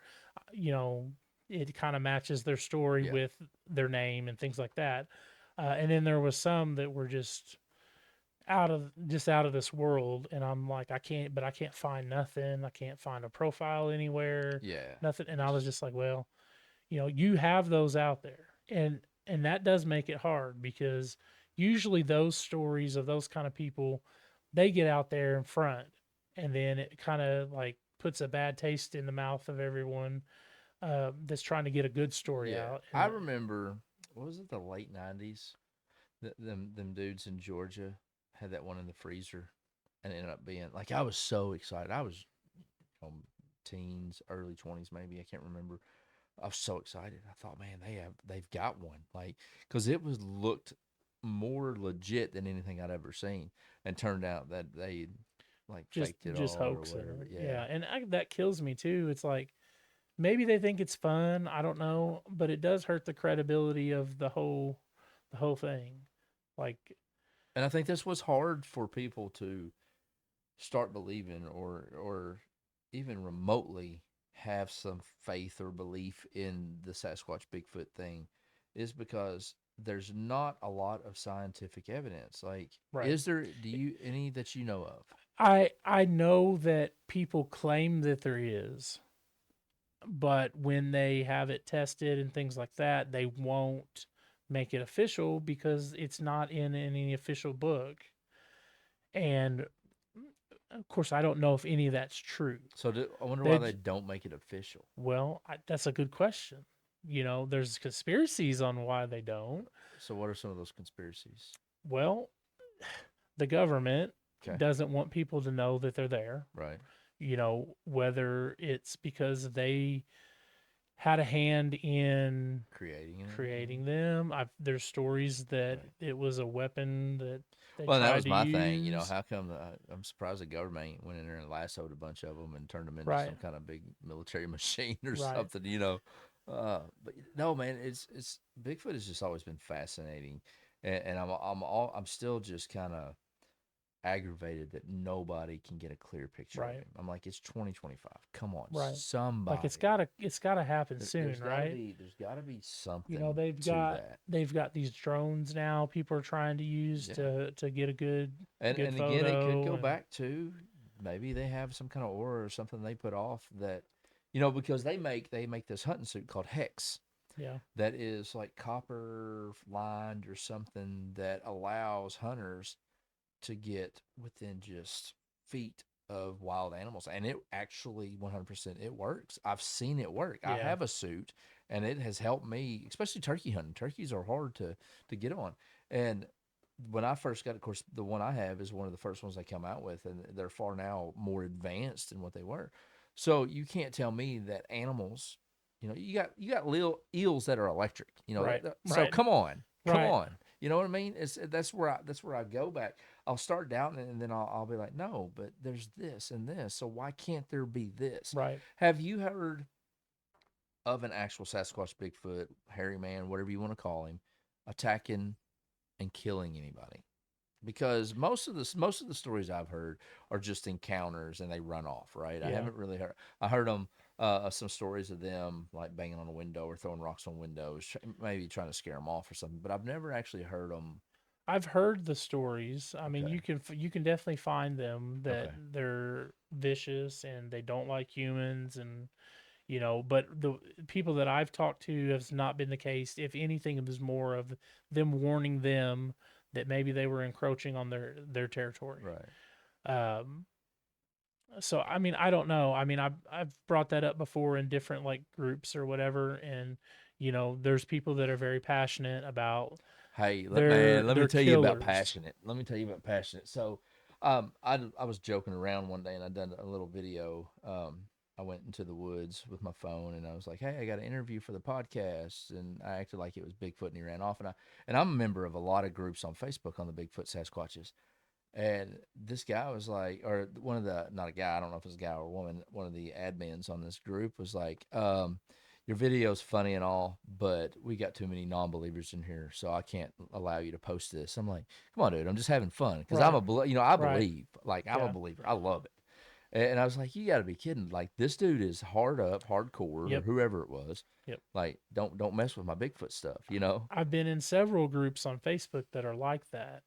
it kind of matches their story Yeah. with their name and things like that. And then there was some that were just out of this world, and I'm like, I can't find nothing. I can't find a profile anywhere, Yeah. nothing. And I was just like, well, you have those out there, and that does make it hard because usually those stories of those kind of people, they get out there in front, and then it kind of like puts a bad taste in the mouth of everyone that's trying to get a good story Yeah. out. I And remember, what was it, the late 90s? Them dudes in Georgia had that one in the freezer and it ended up being like, I was so excited. I was teens, early 20s, maybe. I can't remember. I was so excited. I thought, man, they've got one. Like, because it was looked more legit than anything I'd ever seen. And turned out that they like just faked it just all or hoaxing whatever. it, Yeah. yeah. And that kills me too. It's like maybe they think it's fun. I don't know, but it does hurt the credibility of the whole thing. Like, And I think this was hard for people to start believing or even remotely have some faith or belief in the Sasquatch Bigfoot thing is because there's not a lot of scientific evidence. Like, right. is there, do you, any that you know of? I know that people claim that there is, but when they have it tested and things like that, they won't make it official because it's not in any official book. And of course, I don't know if any of that's true. I wonder why They they don't make it official. Well, that's a good question. There's conspiracies on why they don't. So, what are some of those conspiracies? Well, the government Okay. doesn't want people to know that they're there. Right. Whether it's because they had a hand in Creating it. creating them. There's stories that Right. it was a weapon that they Well, that tried was to my thing. use. How come I'm surprised the government went in there and lassoed a bunch of them and turned them into Right, some kind of big military machine or right, something. But no, man, it's Bigfoot has just always been fascinating, and I'm still just kind of aggravated that nobody can get a clear picture of right, him. I'm like, it's 2025. Come on, right. Like somebody. it's gotta happen soon, right? There's gotta be something They've to got that. they've got these drones now people are trying to use Yeah. to get a good And again, it could photo. go And back to maybe they have some kind of aura or something they put off that, because they make this hunting suit called Hex yeah, that is like copper lined or something that allows hunters to get within just feet of wild animals, and it actually 100% it works. I've seen it work. I yeah, have a suit, and it has helped me, especially turkey hunting. Turkeys are hard to get on, and when I first got, of course, the one I have is one of the first ones they come out with, and they're far now more advanced than what they were. So you can't tell me that animals, you got little eels that are electric. right, So right, come right, on. You know what I mean? That's where I go back. I'll start down and then I'll be like, no, but there's this and this. So why can't there be this? right. Have you heard of an actual Sasquatch, Bigfoot, hairy man, whatever you want to call him, attacking and killing anybody? Because most of the stories I've heard are just encounters and they run off, right? I Yeah, haven't really heard. I heard them some stories of them like banging on a window or throwing rocks on windows, maybe trying to scare them off or something. But I've never actually heard them. I've heard the stories. I mean, Okay, you can definitely find them that okay, they're vicious and they don't like humans. And but the people that I've talked to has not been the case. If anything, it was more of them warning them that maybe they were encroaching on their territory. right, Um, so I mean, I don't know. I mean, I've brought that up before in different like groups or whatever, and there's people that are very passionate about Hey, let me They're tell you about killers. passionate. Let me tell you about passionate. So, I was joking around one day and I done a little video. I went into the woods with my phone and I was like, "Hey, I got an interview for the podcast," and I acted like it was Bigfoot and he ran off. And I'm a member of a lot of groups on Facebook on the Bigfoot Sasquatches. And this guy was like, or one of the, not a guy, I don't know if it's a guy or a woman, one of the admins on this group was like, your video's funny and all, but we got too many non-believers in here, so I can't allow you to post this. I'm like, come on, dude, I'm just having fun because Right. I Right. believe, like I'm a Yeah. believer, I love it. And I was like, you got to be kidding! Like this dude is hard up, hardcore, or Yep. whoever it was. Yep. Like, don't mess with my Bigfoot stuff, you know? I've been in several groups on Facebook that are like that,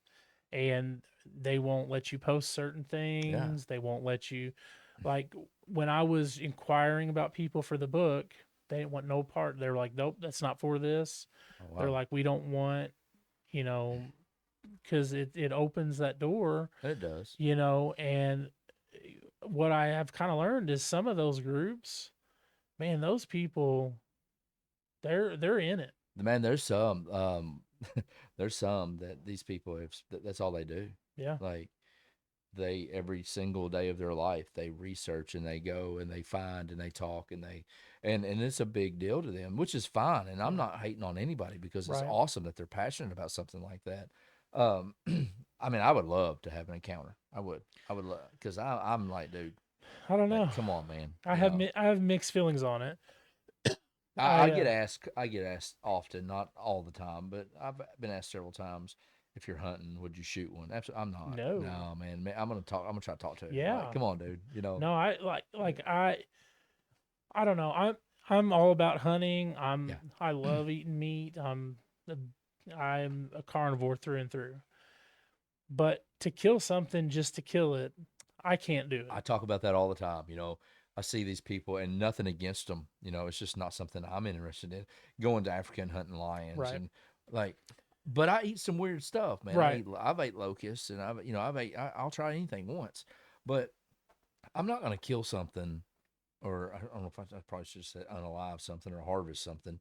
and they won't let you post certain Yeah. things. They won't let you, like when I was inquiring about people for the book, they didn't want no part. They're like, nope, that's not for this. Oh They're wow, like, we don't want, you know, because it opens that door, it does. and what I have kind of learned is some of those groups, man, those people, they're in it. The man, there's some, there's some that these people have. That's all they do. Yeah. Like they every single day of their life they research and they go and they find and they talk and and it's a big deal to them, which is fine. And I'm Yeah. not hating on anybody because it's Right. awesome that they're passionate about something like that. Um, I mean, I would love to have an encounter. I would love because I'm like, dude, I don't like, know. come on, man. I have mixed feelings on it. I I get asked. I get asked often, not all the time, but I've been asked several times. If you're hunting, would you shoot one? Absolutely, I'm not. No. No, man. I'm gonna talk. I'm gonna try to talk to him. Like, Yeah. come on, dude. No, I like I don't know. I'm all about hunting. Yeah. I love eating meat. I'm a carnivore through and through. But to kill something just to kill it, I can't do it. I talk about that all the time. I see these people, and nothing against them. It's just not something I'm interested in. Going to Africa and hunting lions, Right. and like, but I eat some weird stuff, man. Right. I've ate locusts, and I'll try anything once, but I'm not gonna kill something, or I don't know if I probably should say unalive something or harvest something.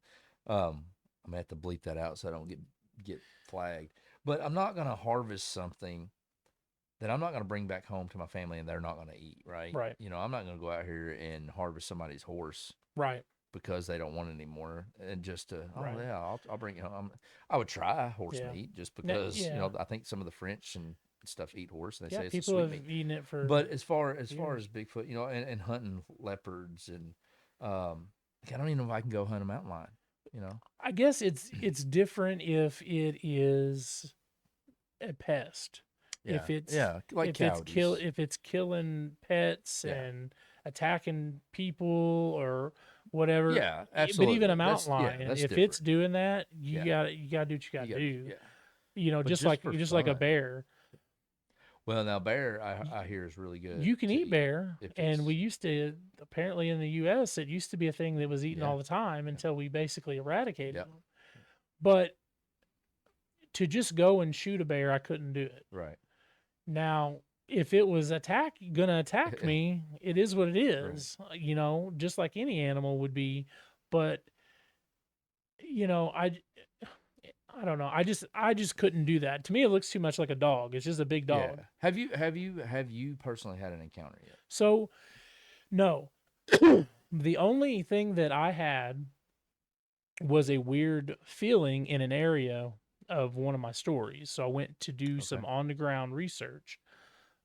I'm gonna have to bleep that out so I don't get flagged. But I'm not gonna harvest something that I'm not gonna bring back home to my family and they're not gonna eat. Right? Right. I'm not gonna go out here and harvest somebody's horse Right. because they don't want it anymore, and just to Right. yeah, I'll bring it home. I would try horse Yeah. meat just because Yeah. I think some of the French and stuff eat horse and they Yeah. say it's a People sweet have meat. eaten it for But as far years. as Bigfoot, and hunting leopards and I don't even know if I can go hunt a mountain lion. You know, I guess it's different if it is a pest. yeah, yeah, like coyotes. If it's killing pets Yeah, and attacking people or whatever. yeah, But even a absolutely. mountain lion, That's if it's different. doing that, Yeah, you gotta do what you you gotta got do. yeah, but Just like a bear. well, now bear y- I hear is really good You can to eat eat bear, if and we it's used to apparently in the U.S. it used to be a thing that was eaten yeah, all the time yeah, until we basically eradicated yeah, them. But to just go and shoot a bear, I couldn't do it. right, Now, if it was gonna attack me, it is what it right. is, just like any animal would be. But you know, I I don't know. I just couldn't do that. To me, it looks too much like a dog. It's just a big Yeah. dog. Have you personally had an encounter yet? So no, the only thing that I had was a weird feeling in an area of one of my stories. So I went to do Okay. some on the ground research.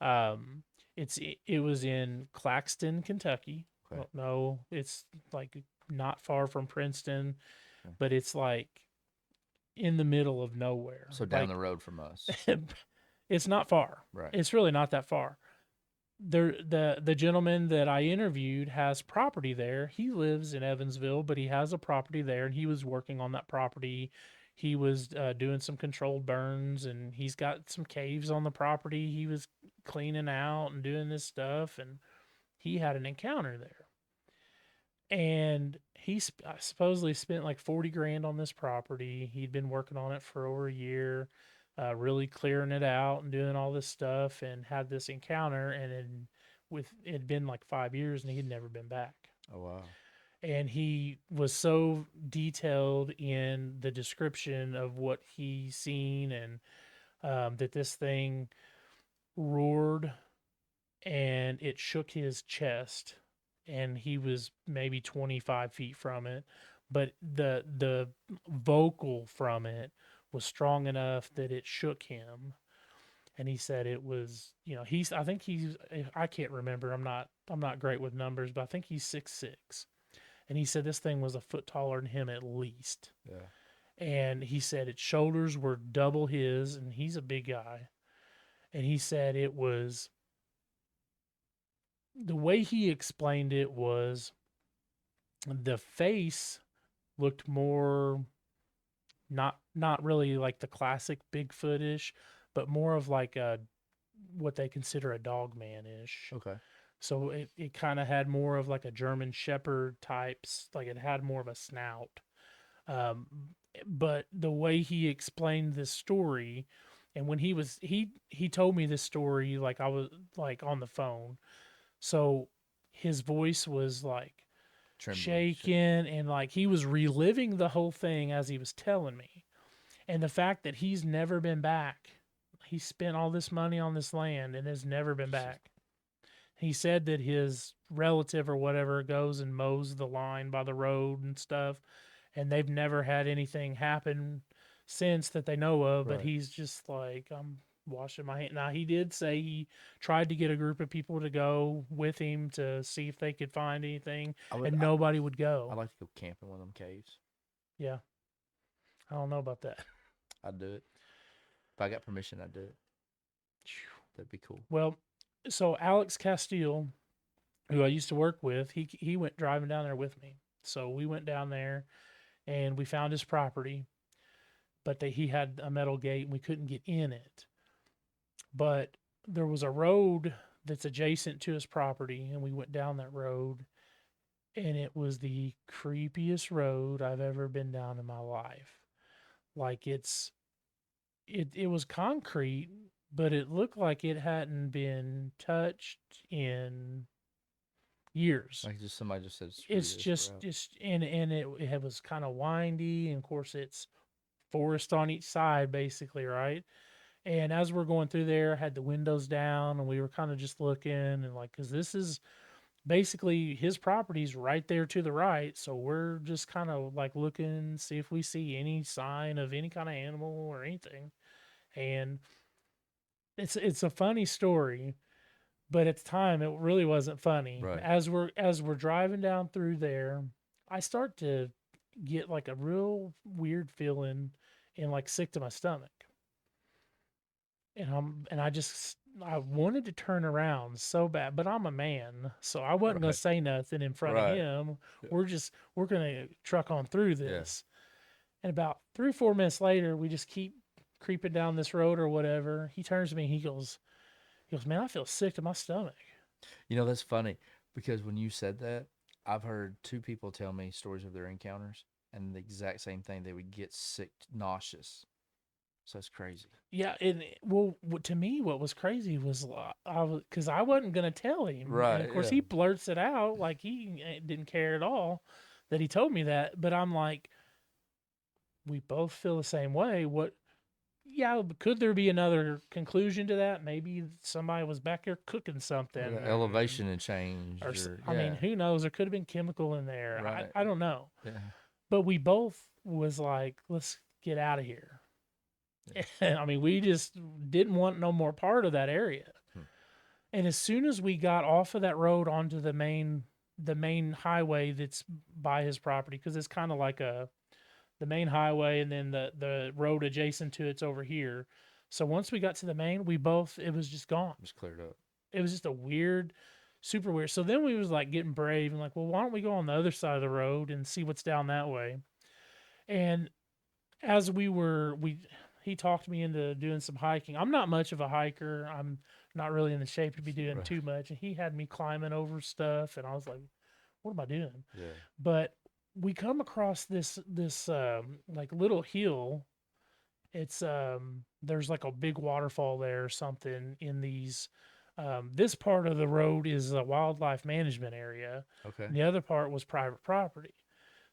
Um, it was in Claxton, Kentucky. Okay. Well, no, it's like not far from Princeton, Okay. but it's like in the middle of nowhere. So down Like the road from us. it's not far. Right. It's really not that far. The gentleman that I interviewed has property there. He lives in Evansville, but he has a property there, and he was working on that property. He was doing some controlled burns, and he's got some caves on the property. He was cleaning out and doing this stuff, and he had an encounter there. And supposedly spent like 40 grand on this property. He'd been working on it for over a year, really clearing it out and doing all this stuff, and had this encounter. And it had been like 5 years, and he'd never been back. Oh wow. and he was so detailed in the description of what he seen, and that this thing roared and it shook his chest, and he was maybe 25 feet from it, but the vocal from it was strong enough that it shook him. And he said it was, he's, I think he's, I can't remember, I'm not great with numbers, but I think he's 6'6", and he said this thing was a foot taller than him at least. Yeah. And he said its shoulders were double his, and he's a big guy. And he said it was, the way he explained it was, the face looked more, not really like the classic Bigfootish, but more of like a, what they consider a dog man ish. Okay. So it kind of had more of like a German Shepherd types, like it had more of a snout. Um, but the way he explained this story, and when he told me this story, like I was like on the phone, so his voice was like Trembling. shaking, and like he was reliving the whole thing as he was telling me. And the fact that he's never been back, he spent all this money on this land and has never been back. He said that his relative or whatever goes and mows the line by the road and stuff, and they've never had anything happen since that they know of. But Right. he's just like, I'm washing my hand. Now, he did say he tried to get a group of people to go with him to see if they could find anything, and nobody would I go. like to go camping in one of them caves. Yeah, I don't know about that. I'd do it. If I got permission, I'd do it. That'd be cool. Well, so Alex Castile, who I used to work with, he went driving down there with me. So we went down there and we found his property, but he had a metal gate and we couldn't get in it. But there was a road that's adjacent to his property, and we went down that road, and it was the creepiest road I've ever been down in my life. Like it was concrete, but it looked like it hadn't been touched in years. Like just somebody just said, It's just and it was kind of windy, and of course it's forest on each side basically, right? And as we're going through there, I had the windows down, and we were kind of just looking, and like, because this is basically his property's right there to the right, so we're just kind of like looking, see if we see any sign of any kind of animal or anything. And it's a funny story, but at the time it really wasn't funny. Right. As we're driving down through there, I start to get like a real weird feeling and like sick to my stomach. And I wanted to turn around so bad, but I'm a man, so I wasn't gonna Right. say nothing in front of Right. him. Yeah. We're gonna truck on through Yeah. this. And about 3 or 4 minutes later, we just keep creeping down this road or whatever. He turns to me, he goes, man, I feel sick to my stomach. You know, that's funny because when you said that, I've heard two people tell me stories of their encounters and the exact same thing. They would get sick, nauseous. So that's crazy. Yeah, and well, to me, what was crazy was because I wasn't gonna tell him, and Right. of course Yeah. he blurts it out like he didn't care at all that he told me that. But I'm like, we both feel the same way. What? Yeah, could there be another conclusion to that? Maybe somebody was back there cooking something, The elevation and change. or Or, I mean, who knows? There could have been chemical in there. Right. I don't know. Yeah. But we both was like, let's get out of here. I mean, we just didn't want no more part of that area. Hmm. And as soon as we got off of that road onto the main highway that's by his property, because it's kind of like the main highway, and then the road adjacent to it's over here. So once we got to the main, it was just gone. Just cleared up. It was just a weird, super weird. So then we was like getting brave and like, well, why don't we go on the other side of the road and see what's down that way? And as he talked me into doing some hiking. I'm not much of a hiker. I'm not really in the shape to be doing Right. too much. And he had me climbing over stuff, and I was like, what am I doing? Yeah. But we come across this like little hill. It's there's like a big waterfall there or something in these This part of the road is a wildlife management area, Okay. and the other part was private property.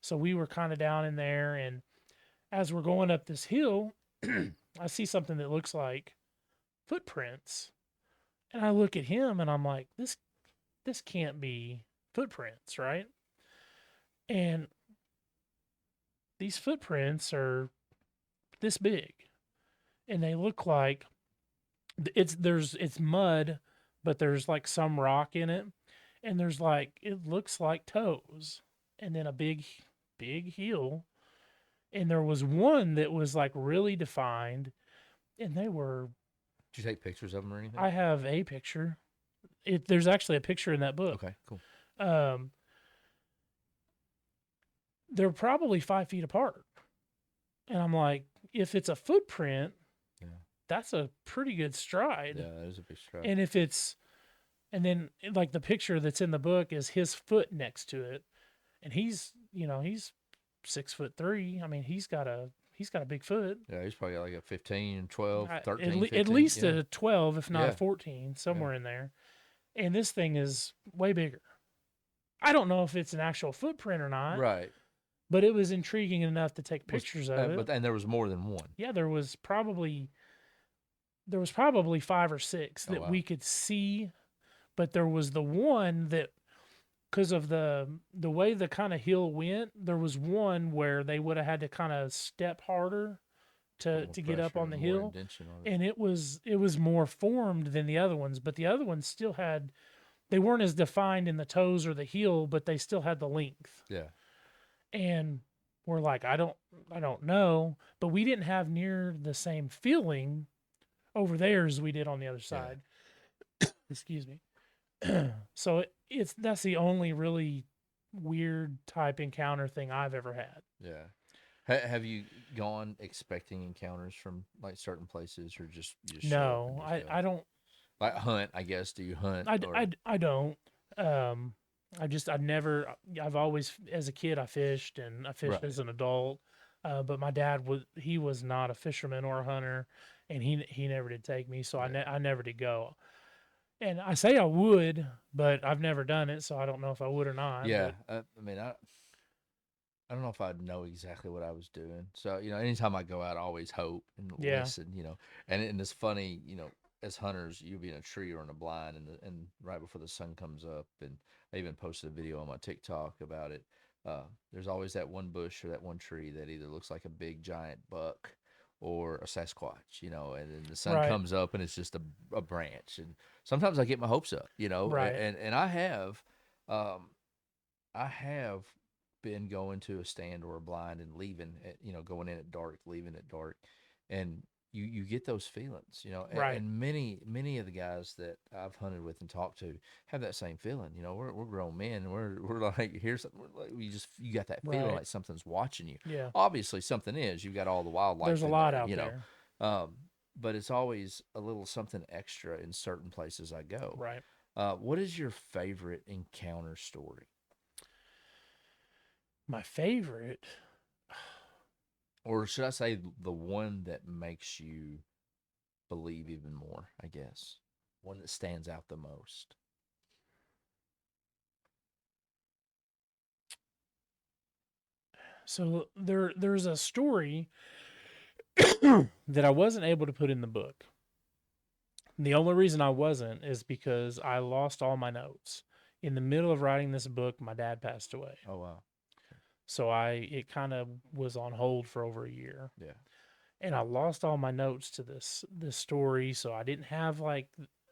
So we were kind of down in there, and as we're going up this hill, I see something that looks like footprints, and I look at him, and I'm like, this can't be footprints, right? And these footprints are this big, and they look like it's mud, but there's like some rock in it, and there's like it looks like toes, and then a big heel, and there was one that was like really defined, and they were. Did you take pictures of them or anything? I have a picture. There's actually a picture in that book. Okay, cool. Um, they're probably 5 feet apart, and I'm like, if it's a footprint, Yeah. that's a pretty good stride. Yeah, that is a big stride. And if it's, and then like the picture that's in the book is his foot next to it, and he's 6'3". I mean, he's got a big foot. Yeah, he's probably got like a 15, 12, I- 13, at 15. least Yeah. a 12, if not Yeah. a 14, somewhere in there. And this thing is way bigger. I don't know if it's an actual footprint or not, Right. but it was intriguing enough to take pictures of it. But and there was more than one. Yeah, there was probably 5 or 6 Oh, that wow. we could see, but there was the one that, because of the way the kind of hill went, there was one where they would have had to kind of step harder to More get up pressure on the and more hill, indention on it. and it was more formed than the other ones, but the other ones still had, they weren't as defined in the toes or the heel, but they still had the length. Yeah. And we're like, I don't know, but we didn't have near the same feeling over there as we did on the other side. Excuse me. So that's the only really weird type encounter thing I've ever had. Yeah. Have you gone expecting encounters from like certain places, or you just show up No, and just go? I don't. Like hunt, I guess. Do you hunt? I don't. I've always, as a kid, I fished, and I fished Right. as an adult. But my dad was not a fisherman or a hunter, and he never did take me, so Yeah. I never did go. And I say I would, but I've never done it, so I don't know if I would or not. Yeah. I mean, I don't know if I'd know exactly what I was doing. So, anytime I go out, I always hope and Yeah. listen, and it's funny, as hunters, you'll be in a tree or in a blind, and right before the sun comes up, and I even posted a video on my TikTok about it. There's always that one bush or that one tree that either looks like a big giant buck or a Sasquatch, and then the sun Right. comes up and it's just a branch. And sometimes I get my hopes up, Right. and I have been going to a stand or a blind and leaving at, going in at dark, leaving at dark, and you get those feelings, Right. and many of the guys that I've hunted with and talked to have that same feeling. We're grown men, and we're like, here's something, you got that feeling Right. like something's watching you. Yeah. Obviously something is. You've got all the wildlife. There's a in lot there, out there. but it's always a little something extra in certain places I go. Right. What is your favorite encounter story? My favorite. Or should I say the one that makes you believe even more, I guess? One that stands out the most. So there's a story that I wasn't able to put in the book. The only reason I wasn't is because I lost all my notes. In the middle of writing this book, my dad passed away. Oh, wow. So it kind of was on hold for over a year. Yeah. And I lost all my notes to this story, so I didn't have like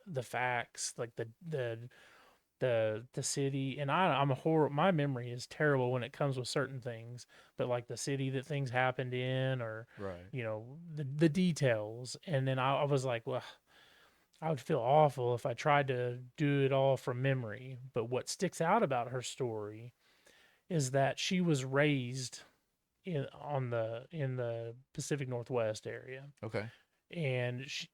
the facts, like the city. And I'm a horror. My memory is terrible when it comes with certain things, but like the city that things happened in, or Right. the details. And then I was like, well, I would feel awful if I tried to do it all from memory. But what sticks out about her story is that she was raised in the Pacific Northwest area, Okay. and she,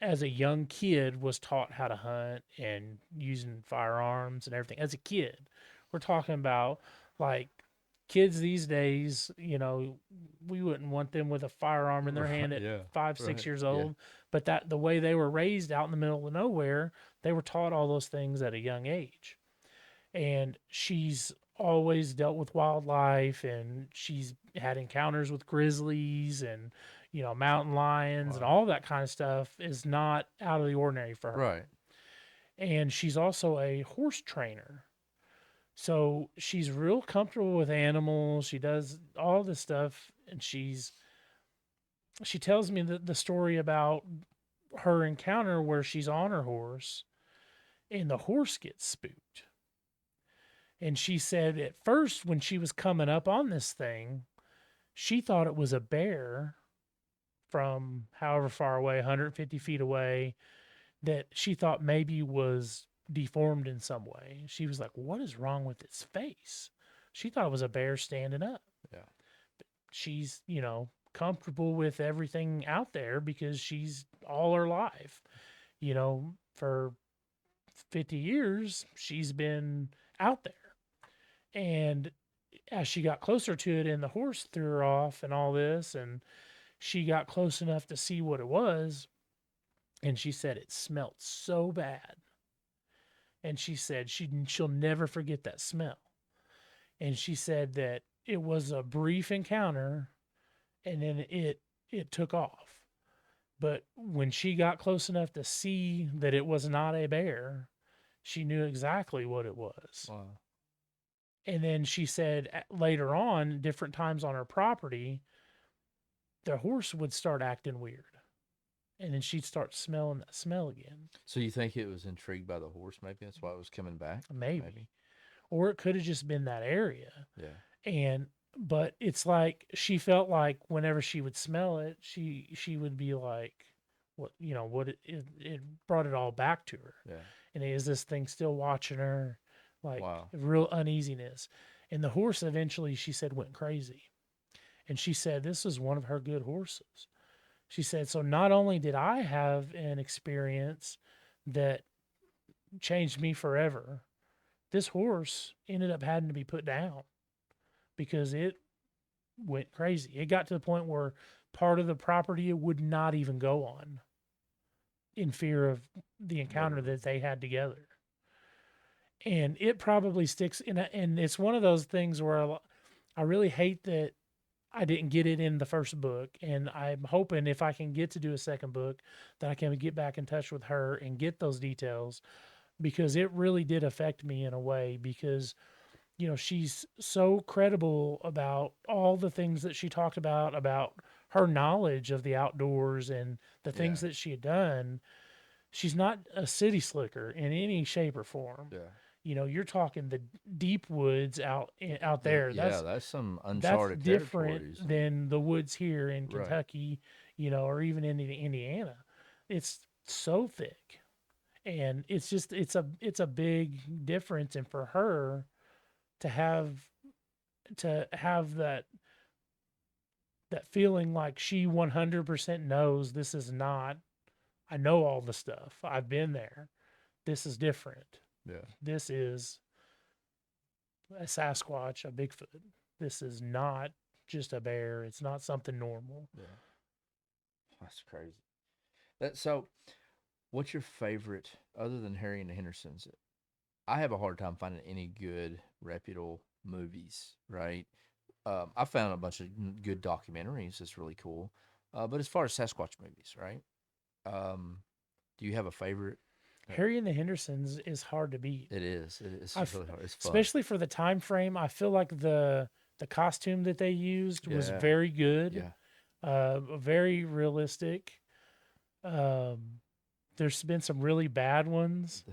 as a young kid, was taught how to hunt and using firearms and everything. As a kid, we're talking about like kids these days, we wouldn't want them with a firearm in their Right. hand at Yeah. 5, Right. 6 years Yeah. old. But that the way they were raised out in the middle of nowhere, they were taught all those things at a young age. And she's always dealt with wildlife, and she's had encounters with grizzlies and mountain lions, and Wow. all that kind of stuff is not out of the ordinary for her. Right. And she's also a horse trainer. So she's real comfortable with animals. She does all this stuff, and she tells me the story about her encounter where she's on her horse and the horse gets spooked. And she said at first when she was coming up on this thing, she thought it was a bear from however far away, 150 feet away, that she thought maybe was deformed in some way. She was like, "What is wrong with its face?" She thought it was a bear standing up. Yeah. She's, comfortable with everything out there because she's all her life, for 50 years, she's been out there. And as she got closer to it and the horse threw her off and all this, and she got close enough to see what it was, and she said it smelled so bad. And she said she'll never forget that smell. And she said that it was a brief encounter and then it took off. But when she got close enough to see that it was not a bear, she knew exactly what it was. Wow. And then she said later on, different times on her property, the horse would start acting weird. And then she'd start smelling that smell again. So you think it was intrigued by the horse? Maybe that's why it was coming back. Maybe. Or it could have just been that area. Yeah. But it's like she felt like whenever she would smell it, she would be like, what it brought it all back to her. Yeah. And is this thing still watching her? Like Wow. real uneasiness. And the horse eventually, she said, went crazy. And she said, this is one of her good horses. She said, so not only did I have an experience that changed me forever, this horse ended up having to be put down because it went crazy. It got to the point where part of the property it would not even go on in fear of the encounter that they had together. And it probably sticks in, and it's one of those things where I really hate that I didn't get it in the first book, and I'm hoping if I can get to do a second book that I can get back in touch with her and get those details, because it really did affect me in a way, because she's so credible about all the things that she talked about her knowledge of the outdoors and the things that she had done. She's not a city slicker in any shape or form. Yeah. You're talking the deep woods out there. That's some That's uncharted different territories. than the woods here in Right. Kentucky, or even in Indiana. It's so thick, and it's a big difference. And for her to have that feeling like she 100% knows this is not. I know all the stuff. I've been there. This is different. Yeah. This is a Sasquatch, a Bigfoot. This is not just a bear. It's not something normal. Yeah. That's crazy. So what's your favorite other than Harry and the Hendersons? I have a hard time finding any good reputable movies, right? I found a bunch of good documentaries. That's really cool. But as far as Sasquatch movies, right? Do you have a favorite? Harry and the Hendersons is hard to beat. It is. It's really hard. It's fun. Especially for the time frame. I feel like the costume that they used was very good. Yeah. Very realistic. There's been some really bad ones.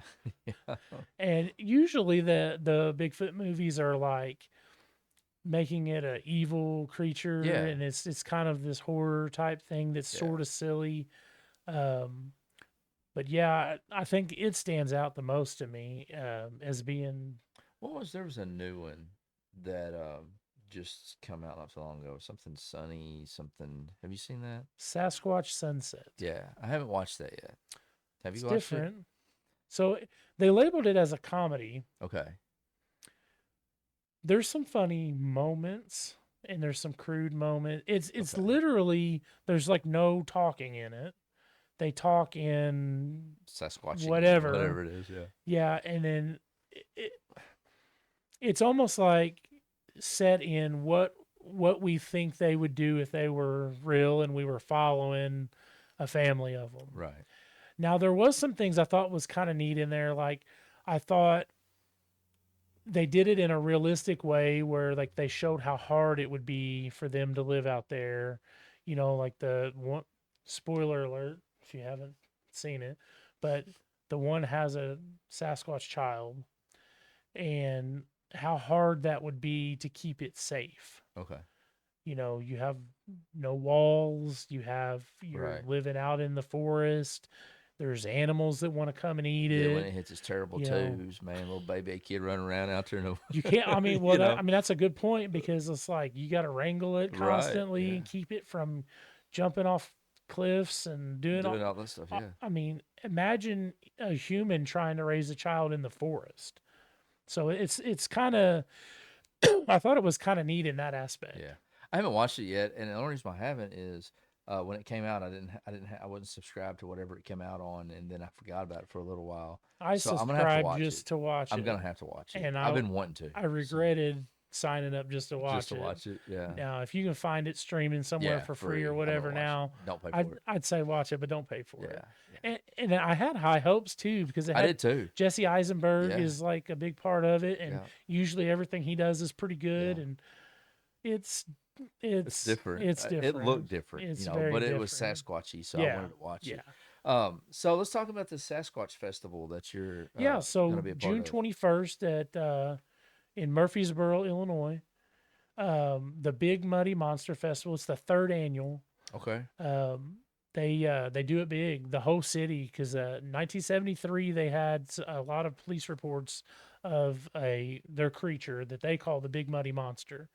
Yeah. And usually the Bigfoot movies are like making it a evil creature, and it's kind of this horror type thing that's sort of silly. But yeah, I think it stands out the most to me as being. There was a new one that just come out not so long ago. Something Sunny, something. Have you seen that? Sasquatch Sunset. Yeah, I haven't watched that yet. Have you It's watched different. it? So they labeled it as a comedy. Okay. there's some funny moments and there's some crude moments. It's Okay. literally there's like no talking in it. They talk in Sasquatching, whatever. whatever it is. Yeah. Yeah, and then it, it's almost like set in what we think they would do if they were real and we were following a family of them. Right. Now there was some things I thought was kind of neat in there. Like I thought they did it in a realistic way where like they showed how hard it would be for them to live out there. You know, like the one spoiler alert if you haven't seen it, but the one has a Sasquatch child and how hard that would be to keep it safe. Okay. You know, you have no walls, you're Right. living out in the forest. There's animals that want to come and eat Then when it. it hits its terrible You know, twos, man, little baby kid running around out there, no, you can't. I mean, well, you know. I mean that's a good point because it's like you got to wrangle it Right. constantly Yeah. and keep it from jumping off cliffs and doing all. Doing all that stuff. Yeah. I mean, imagine a human trying to raise a child in the forest. So it's kind of. I thought it was kind of neat in that aspect. Yeah, I haven't watched it yet, and the only reason I haven't is when it came out, I wasn't subscribed to whatever it came out on, and then I forgot about it for a little while. I So I'm gonna have to subscribed watch it. just to watch I'm it, gonna have to watch it. and I've been wanting to, I so regretted signing up just to just watch to it. watch it. Yeah, Now, if you can find it streaming somewhere yeah, for free free. or I'm gonna whatever, watch it. now Don't pay for it. I'd say watch it, but don't pay for it. Yeah, yeah. And I had high hopes too because it I had did too. Jesse Eisenberg Yeah, is like a big part of it, and yeah, usually everything he does is pretty yeah. good, and it's It's different. it's It looked different. different, It's but very it was different. Sasquatchy, so I Yeah, wanted to watch yeah. it. So let's talk about the Sasquatch Festival that you're Yeah, going so to be a part June of. 21st at in Murfreesboro, Illinois. The Big Muddy Monster Festival. It's the third annual. Okay. Um, they do it big, the whole city, because 1973 they had a lot of police reports of their creature that they call the Big Muddy Monster.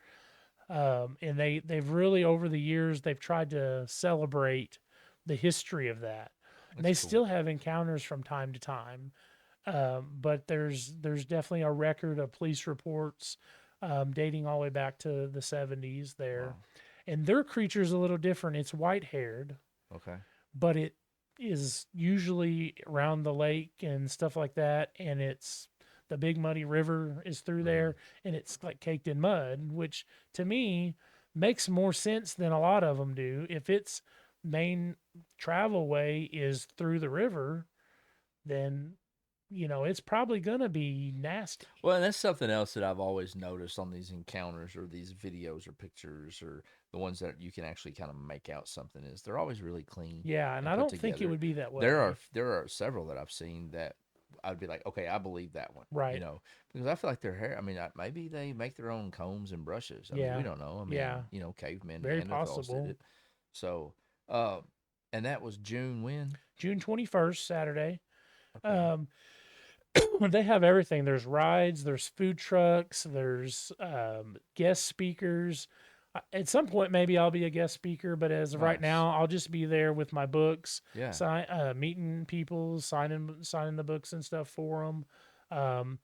And they've really over the years they've tried to celebrate the history of that. And That's they cool. still have encounters from time to time. But there's definitely a record of police reports dating all the way back to the 70s there. Wow. And their creature's a little different. It's white haired, Okay. but it is usually around the lake and stuff like that. And it's the Big Muddy River is through Hmm. there and it's like caked in mud, which to me makes more sense than a lot of them do. If its main travel way is through the river, then it's probably gonna be nasty. Well, and that's something else that I've always noticed on these encounters or these videos or pictures or the ones that you can actually kind of make out something is they're always really clean Yeah, and and I put don't think it together. would be that There way. are there are several that I've seen that I'd be like, okay, I believe that one, Right. because I feel like their hair. I mean, maybe they make their own combs and brushes. I mean, we Yeah. don't know. I Yeah. mean, cavemen, Very Neanderthals did possible. it. So, uh, and that was June when? June 21st, Saturday. Okay, Um, they have everything. There's rides, there's food trucks, there's guest speakers. At some point, maybe I'll be a guest speaker, but as of right nice. now, I'll just be there with my books, Yeah. meeting people, signing the books and stuff for them. Um,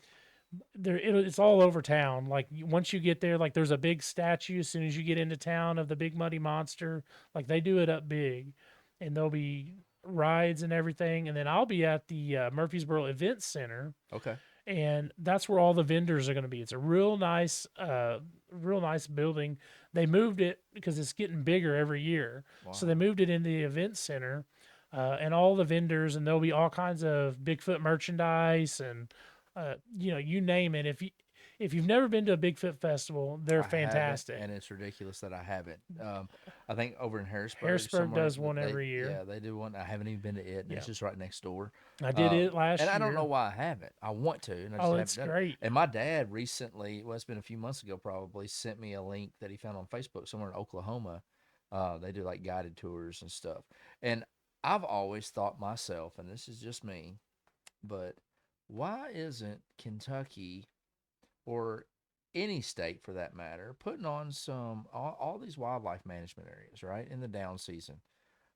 it's all over town. Like once you get there, like there's a big statue as soon as you get into town of the Big Muddy Monster. Like they do it up big, and there'll be rides and everything. And then I'll be at the Murfreesboro Event Center, Okay. and that's where all the vendors are going to be. It's a real nice building. They moved it because it's getting bigger every year, so they Wow. moved it in the event center. And all the vendors, and there'll be all kinds of Bigfoot merchandise, and you name it. If you've never been to a Bigfoot festival, they're I haven't, fantastic. and it's ridiculous that I haven't. I think over in Harrisburg Harrisburg somewhere, does one every year. yeah, they do one. I haven't even been to it, and Yeah, it's just right next door. I did it And last I don't know year. why I haven't. I want to, and I just Oh, haven't it's done it. great. And my dad recently, well, it's been a few months ago, probably sent me a link that he found on Facebook somewhere in Oklahoma. They do like guided tours and stuff, and I've always thought myself, and this is just me, but why isn't Kentucky or any state for that matter, putting on all these wildlife management areas, right, in the down season?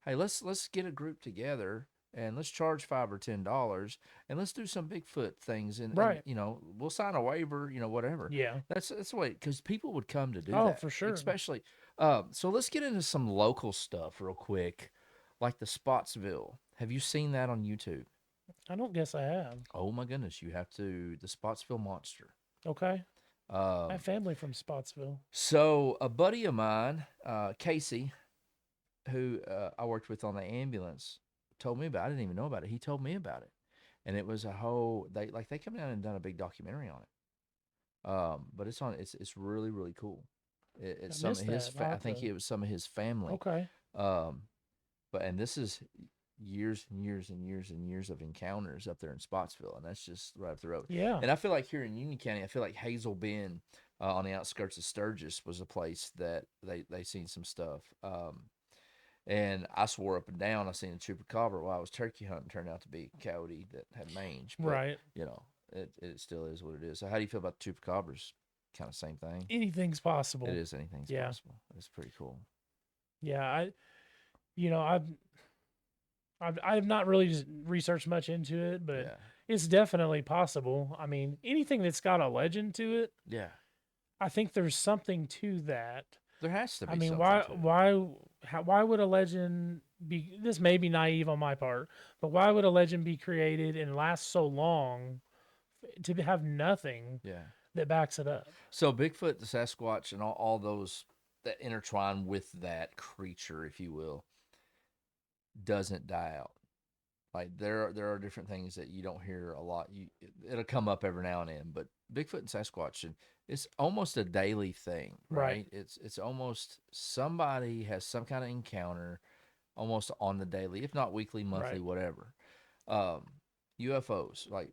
Hey, let's get a group together and let's charge $5 or $10, and let's do some Bigfoot things, and Right. we'll sign a waiver, whatever. Yeah. That's the way, because people would come to do Oh, that, for sure. especially. So let's get into some local stuff real quick, like the Spotsville. Have you seen that on YouTube? I don't guess I have. Oh my goodness, you have to. The Spotsville Monster. Okay. I Um, have family from Spotsville. so a buddy of mine, Casey, who I worked with on the ambulance, told me about. I didn't even know about it. He told me about it, and it was a whole. They come down and done a big documentary on it. But it's on. It's really really cool. I It's some of missed his. that. I'll I have think to. it was some of his family. Okay. Um, but and this is years and years and years and years of encounters up there in Spotsville, and that's just right up the road. Yeah. And I feel like here in Union County, I feel like Hazel Bend, on the outskirts of Sturgis, was a place that they seen some stuff. And I swore up and down I seen a chupacabra while I was turkey hunting. Turned out to be a coyote that had mange, but Right. it still is what it is. So how do you feel about the chupacabras? Kind of same thing. Anything's possible. It is, anything's Yeah. possible. It's pretty cool. Yeah. You know, I've not really just researched much into it, but Yeah, it's definitely possible. I mean, anything that's got a legend to it, yeah. I think there's something to that. There has to be I mean, something to it. why would a legend be? This may be naive on my part, but why would a legend be created and last so long to have nothing Yeah. that backs it up? So Bigfoot, the Sasquatch, and all those that intertwine with that creature, if you will, doesn't die out. Like there are different things that you don't hear a lot. It'll come up every now and then, but Bigfoot and Sasquatch, and it's almost a daily thing, Right, right? It's almost somebody has some kind of encounter almost on the daily, if not weekly, monthly, right, whatever. Um, UFOs, like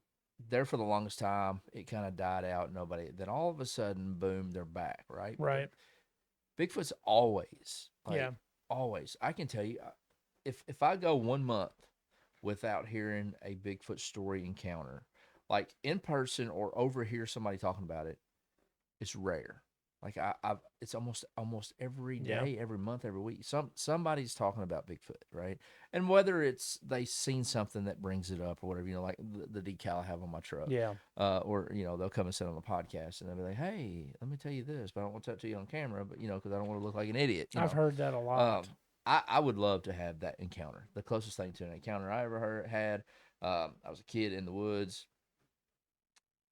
there for the longest time, it kind of died out. Nobody. Then all of a sudden, boom, they're back, right? But right. Bigfoot's always Yeah, always. I can tell you, if I go 1 month without hearing a Bigfoot story encounter, like in person or overhear somebody talking about it, it's rare. Like it's almost every yeah, day, every month, every week. Somebody's talking about Bigfoot, right? And whether it's they seen something that brings it up or whatever, like the decal I have on my truck, yeah. or they'll come and sit on the podcast and they'll be like, "Hey, let me tell you this, but I don't want to tell it to you on camera, but because I don't want to look like an idiot." I've heard that a lot. Um, I would love to have that encounter. The closest thing to an encounter I ever had. I was a kid in the woods.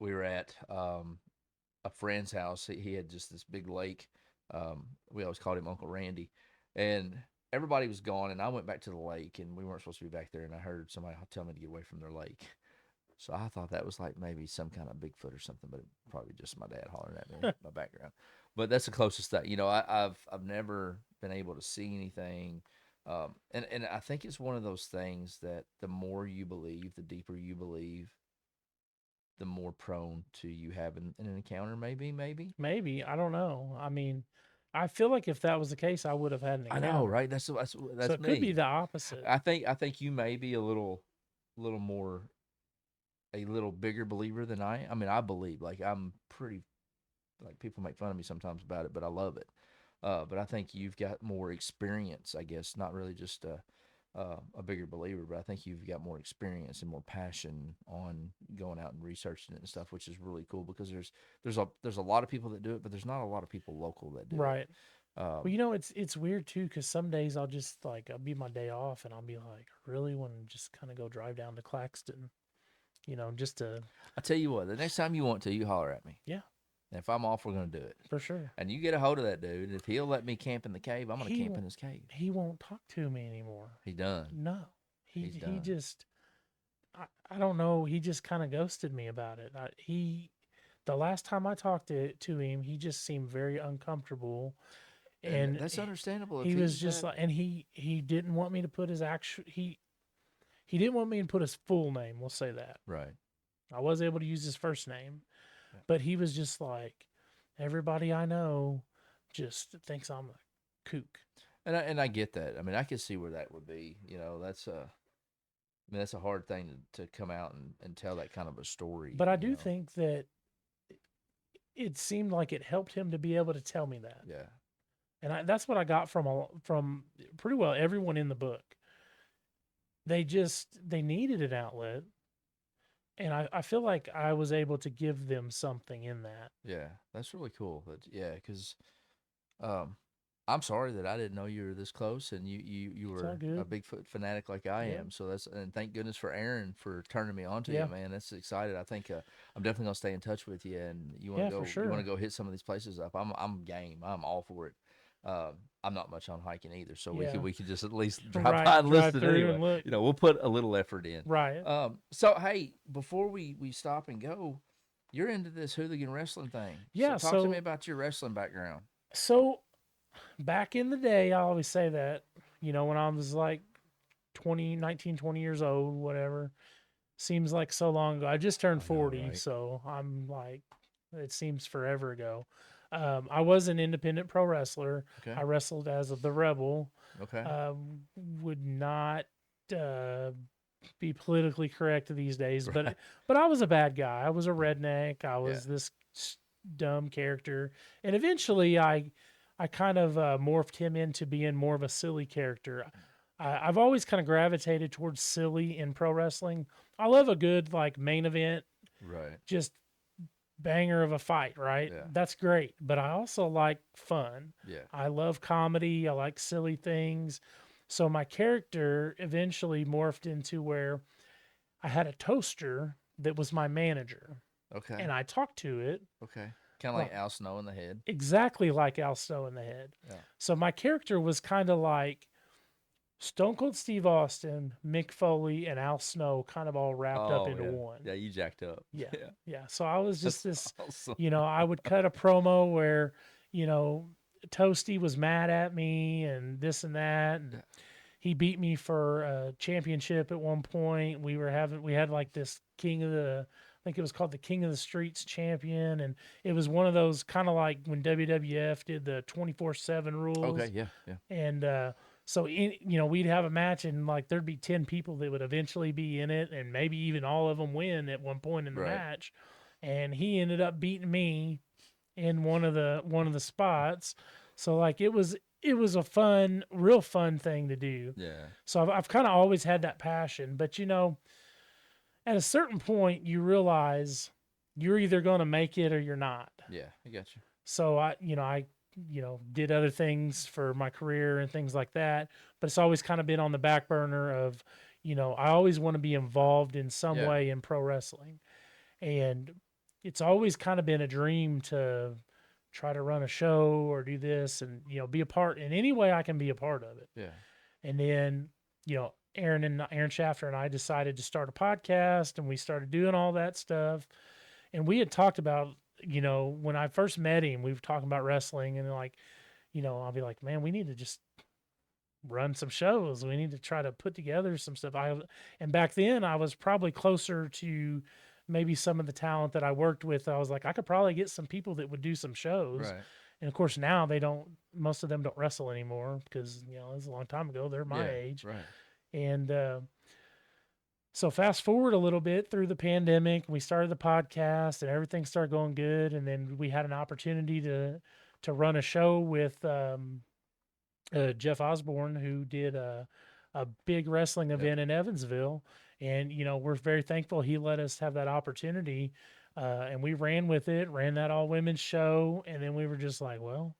We were at a friend's house. He had just this big lake. We always called him Uncle Randy, and everybody was gone. And I went back to the lake, and we weren't supposed to be back there. And I heard somebody tell me to get away from their lake. So I thought that was like maybe some kind of Bigfoot or something, but it probably just my dad hollering at me in my background. But that's the closest thing. I've never been able to see anything. And I think it's one of those things that the more you believe, the deeper you believe, the more prone to you having an encounter. Maybe. Maybe, I don't know. I mean, I feel like if that was the case, I would have had an I know, encounter. right? That's So that's it could be me. the opposite. I think you may be a little more a little bigger believer than I am. I mean, I believe, like, I'm pretty, like, people make fun of me sometimes about it, but I love it. But I think you've got more experience, I guess, not really just a bigger believer, but I think you've got more experience and more passion on going out and researching it and stuff, which is really cool because there's a lot of people that do it, but there's not a lot of people local that do it. Right. Well, Um, it's weird too, because some days I'll just like I'll be my day off and I'll be like, I really want to just kind of go drive down to Claxton, just to I tell you what, the next time you want to, you holler at me. yeah, And if I'm off, we're gonna do it. for sure. And you get a hold of that dude. If he'll let me camp in the cave, I'm gonna He camp won't in his cave. he won't talk to me anymore. He done. No, He's he done. just I don't know. He just kind of ghosted me about it. The last time I talked to him, he just seemed very uncomfortable, And and that's understandable if he was he's just that. like, and he didn't want me to put his actual he didn't want me to put his full name. We'll say that. Right. I was able to use his first name, Yeah. but he was just like, everybody I know just thinks I'm a kook. And I get that. I mean, I can see where that would be. That's a hard thing to come out and tell that kind of a story. But I do think that it seemed like it helped him to be able to tell me that. Yeah. And that's what I got from pretty well everyone in the book. they needed an outlet, and I feel like I was able to give them something in that. Yeah, that's really cool. Yeah, because um, I'm sorry that I didn't know you were this close, and you It's all were a good. Bigfoot fanatic like I Yep. am. So that's and thank goodness for Aaron for turning me on to you, Yeah. man. That's excited. I think I'm definitely gonna stay in touch with you, and Yeah, for you want to sure. go hit some of these places up. I'm game. I'm all for it. I'm not much on hiking either, so Yeah. we could just at least drive by Right. and Drive listen through anyway. and look. We'll put a little effort in. Right. So hey, before we stop and go, you're into this hooligan wrestling thing. So Yeah. talk to me about your wrestling background. So back in the day, I always say that, when I was like 20, 19, 20 years old, whatever, seems like so long ago. I just turned I know, 40, right? so I'm like, it seems forever ago. I was an independent pro wrestler. Okay. I wrestled as the Rebel. Okay. Would not uh, be politically correct these days, Right. but I was a bad guy. I was a redneck. I Yeah. was this dumb character, and eventually I kind of morphed him into being more of a silly character. I've always kind of gravitated towards silly in pro wrestling. I love a good like main event, Right. just banger of a fight, right? Yeah. That's great. But I also like fun. Yeah. I love comedy. I like silly things. So my character eventually morphed into where I had a toaster that was my manager, Okay. and I talked to it Okay. Kind of like like Al Snow in the head. exactly like Al Snow in the head. Yeah. So my character was kind of like Stone Cold Steve Austin, Mick Foley, and Al Snow kind of all wrapped up Oh into yeah. one. Yeah. You jacked up. Yeah. Yeah. Yeah. So I was just That's this, awesome. I would cut a promo where, you know, Toasty was mad at me and this and that. And Yeah. he beat me for a championship at one point. We had like this I think it was called the King of the Streets champion. And it was one of those kind of like when WWF did the 24/7 Okay. rules. Yeah. Yeah. And, so we'd have a match and like there'd be 10 people that would eventually be in it and maybe even all of them win at one point in the Right. match. And he ended up beating me in one of the spots. So like it was a real fun thing to do. Yeah. So I've kind of always had that passion, but at a certain point you realize you're either going to make it or you're not. Yeah. I got you. So I did other things for my career and things like that, but it's always kind of been on the back burner of, I always want to be involved in some Yeah. way in pro wrestling. And it's always kind of been a dream to try to run a show or do this and, be a part in any way I can be a part of it. Yeah. And then, Aaron Shafter and I decided to start a podcast and we started doing all that stuff. And we had talked about, when I first met him, we were talking about wrestling and like, I'll be like, man, we need to just run some shows. We need to try to put together some stuff. And back then I was probably closer to maybe some of the talent that I worked with. I was like, I could probably get some people that would do some shows. Right. And of course now most of them don't wrestle anymore because, it was a long time ago. They're my Yeah. age. Right. And, so fast forward a little bit through the pandemic, we started the podcast and everything started going good. And then we had an opportunity to run a show with Jeff Osborne, who did a big wrestling Yep. event in Evansville. And, we're very thankful he let us have that opportunity. And we ran with it, ran that all women's show. And then we were just like, well,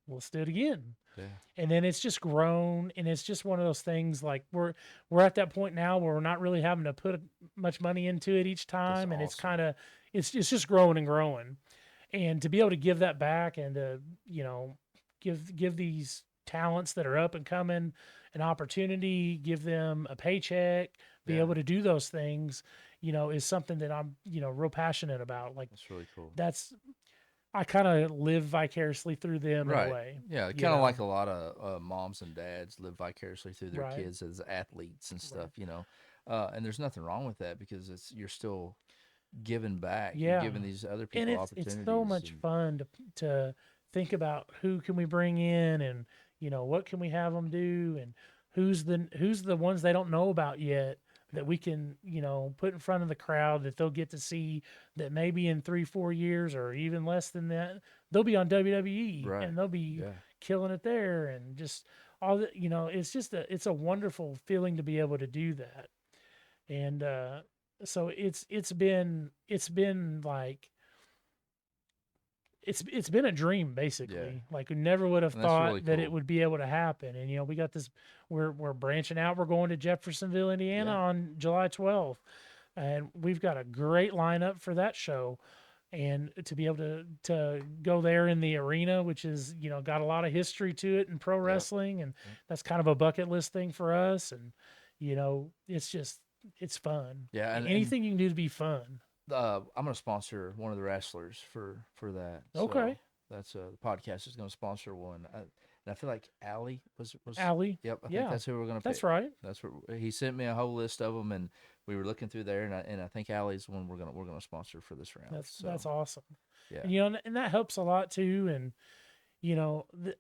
let's do it again. Yeah. And then it's just grown, and it's just one of those things like we're at that point now where we're not really having to put much money into it each time. And it's awesome. kind of it's just growing and growing. And to be able to give that back and to, give these talents that are up and coming an opportunity, give them a paycheck, be Yeah. able to do those things, is something that I'm, real passionate about. Like That's really cool. I kind of live vicariously through them in Right. a way. Yeah. you Kind of know? like a lot of moms and dads live vicariously through their Right. kids as athletes and Right. stuff. And there's nothing wrong with that because you're still giving back. You're Yeah. giving these other people And opportunities. it's so much and- fun to think about who can we bring in and what can we have them do and who's the ones they don't know about yet that we can put in front of the crowd that they'll get to see that maybe in 3-4 years or even less than that they'll be on WWE Right. and they'll be Yeah. killing it there and just all the, it's just it's a wonderful feeling to be able to do that. And so it's been like it's been a dream Yeah, basically. Like we never would have and that's thought really that it cool. would be able to happen. And we got this. We're branching out. We're going to Jeffersonville, Indiana Yeah, on July 12th, and we've got a great lineup for that show. And to be able to go there in the arena, which is got a lot of history to it in pro yep, wrestling, and yep. that's kind of a bucket list thing for us. And it's just it's fun. Yeah, and Anything you can do to be fun. I'm gonna sponsor one of the wrestlers for that. So Okay, that's the podcast is gonna sponsor one. And I feel like Allie was. Allie. Yep, I think Yeah, that's who we're gonna that's pick. right. That's what he sent me a whole list of them, and we were looking through there, and I think Allie's one we're gonna sponsor for this round. That's So awesome. yeah, And and that helps a lot too. And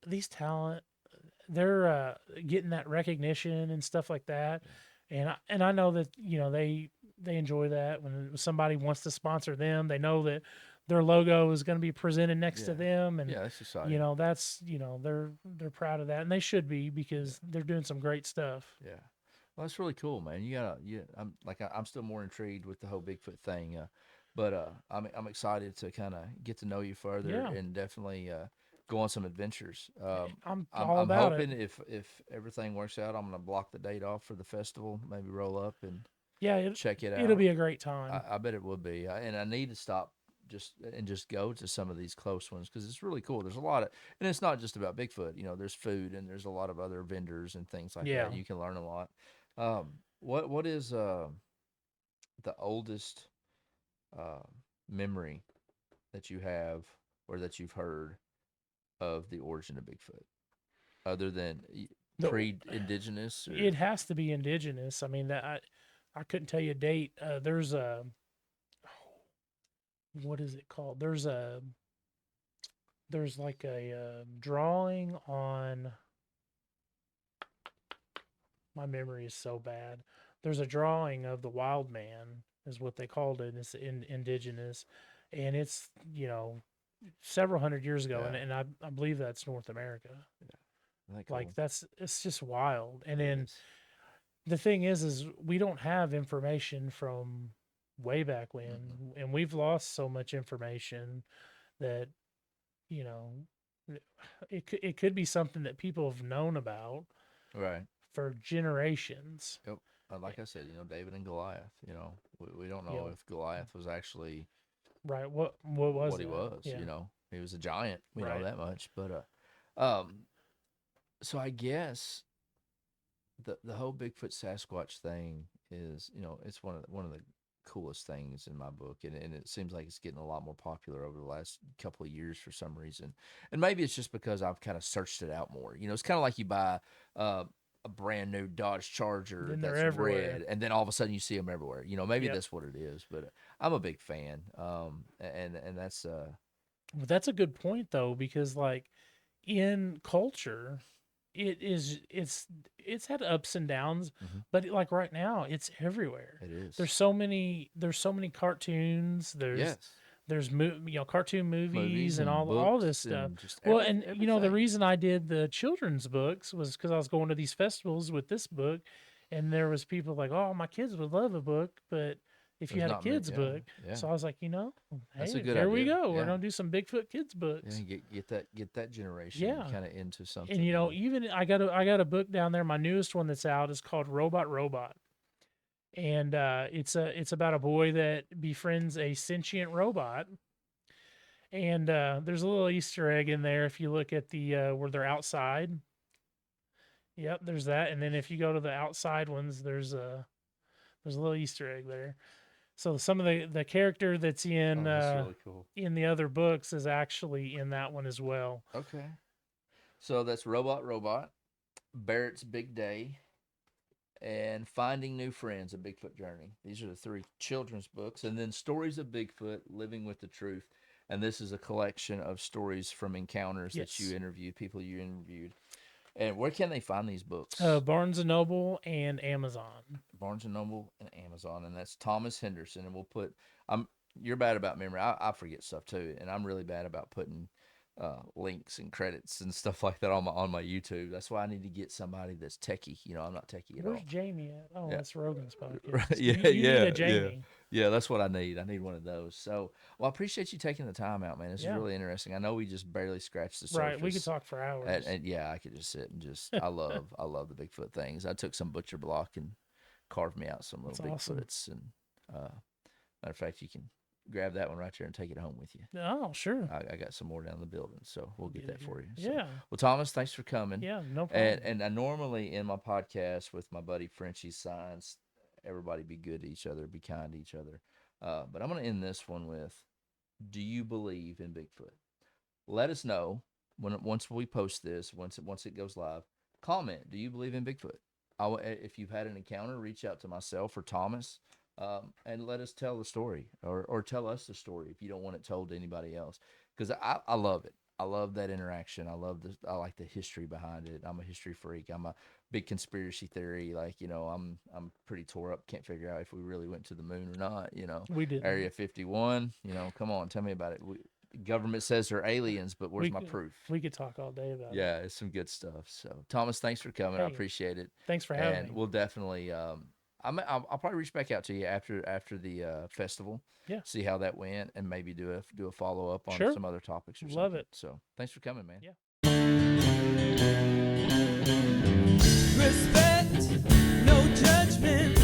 these talent, they're getting that recognition and stuff like that. yeah, And I know that they enjoy that when somebody wants to sponsor them. They know that their logo is going to be presented next to yeah, them, and yeah. That's exciting. that's they're proud of that, and they should be Yeah, because they're doing some great stuff. yeah. Well, that's really cool, man. You gotta, yeah. I'm still more intrigued with the whole Bigfoot thing, but I'm excited to kind of get to know you further Yeah, and definitely go on some adventures. I'm I'm all I'm about it. hoping if everything works out, I'm gonna block the date off for the festival. Maybe roll up and Yeah, check it it'll out. be a great time. I bet it would be, and I need to stop just go to some of these close ones because it's really cool. There's a lot of, and it's not just about Bigfoot. There's food and there's a lot of other vendors and things like Yeah. that. You can learn a lot. What is the oldest uh, memory that you have or that you've heard of the origin of Bigfoot, other than The pre-indigenous It or has to be indigenous. I mean that I couldn't tell you a date. There's a what is it called? There's like a drawing on. My memory is so bad. There's a drawing of the wild man, is what they called it. It's indigenous, and it's several hundred years ago, yeah, and I believe that's North America. yeah, isn't that Like cool? it's just wild. And It then is. the thing is we don't have information from way back Mm-mm. when, and we've lost so much information that you know it could be something that people have known about Right. for generations. Yep. Eh, Like I said, David and Goliath. We don't You know know, if Goliath was actually right? What was what he that? was. Yeah, He was a giant. We know right. that much. But so I guess the whole Bigfoot Sasquatch thing is, it's one of the coolest things in my book, and it seems like it's getting a lot more popular over the last couple of years for some reason. And maybe it's just because I've kind of searched it out more. It's kind of like you buy uh, a brand new Dodge Charger Then they're that's everywhere. red, and then all of a sudden you see them everywhere. Maybe Yep. that's what it is. But I'm a big fan, and that's Well, that's a good point though, because like in culture, it's had ups and downs, mhm, but like right now, it's everywhere. it is. There's so many cartoons. Yes, Cartoon movies movies and and all this books stuff. and just Well, and the everything. reason I did the children's books was because I was going to these festivals with this book, and there was people like, "Oh, my kids would love a book, but if you There's had a not many. kids Yeah, book," yeah. so I was like, That's a hey, good here we idea. go. We're Yeah. gonna do some Bigfoot kids Yeah, books. and get that generation Yeah, kind of into and something. even I got a book down there. My newest one that's out is called Robot Robot, and it's about a boy that befriends a sentient robot. And there's a little Easter egg in there if you look at the where they're outside. Yep, there's that. And then if you go to the outside ones, there's a little Easter egg there. So some of the character that's Oh, that's really cool. in the other books is actually in that one as well. Okay. So that's Robot Robot, Barrett's Big Day, and Finding New Friends, A Bigfoot Journey. These are the three children's books. And then Stories of Bigfoot, Living with the Truth. And this is a collection of stories from encounters that you Yes. interviewed, people you interviewed. And where can they find these books? Barnes and Noble and Amazon. Barnes and Noble and Amazon, and that's Thomas Henderson. And we'll put. I'm You're bad about memory. I forget stuff too, and I'm really bad about putting links and credits and stuff like that on my YouTube. That's why I need to get somebody that's techie. You know, I'm not techie at Where's all. Jamie at? Oh, Yeah. that's Rogan's Right. podcast. Yeah, You need yeah, a yeah, Jamie. yeah. That's what I need. I need one of those. So, well, I appreciate you taking the time out, man. This is Yeah. really interesting. I know we just barely scratched the surface. Right. We could talk for hours. And yeah, I could just sit and just. I love the Bigfoot things. I took some butcher block and carved me out some little That's Bigfoots. And matter of fact, you can grab that one right there and take it home with you. Oh, sure. I got some more down in the building, so we'll get that for you. So, Yeah. well, Thomas, thanks for coming. Yeah, no problem. And I normally in my podcast with my buddy Frenchie Signs, everybody be good to each other, be kind to each other. But I'm going to end this one with, do you believe in Bigfoot? Let us know once we post this, once it goes live. Comment, do you believe in Bigfoot? If you've had an encounter, reach out to myself or Thomas. And let us tell the story, or tell us the story if you don't want it told to anybody else. Because I love it. I love that interaction. I like the history behind it. I'm a history freak. I'm a big conspiracy theory. Like, you know, I'm pretty tore up. Can't figure out if we really went to the moon or not. You know, We did. Area 51. You know, come on, tell me about it. The government says they're aliens, but where's my proof? We could talk all day about it. Yeah, it's some good stuff. So, Thomas, thanks for coming. I Hey, appreciate it. Thanks for having me. And we'll definitely. I'll probably reach back out to you after the festival. Yeah. See how that went, and maybe do a follow up on Sure. some other topics or something. Love it. So thanks for coming, man. Yeah. Respect, no judgment.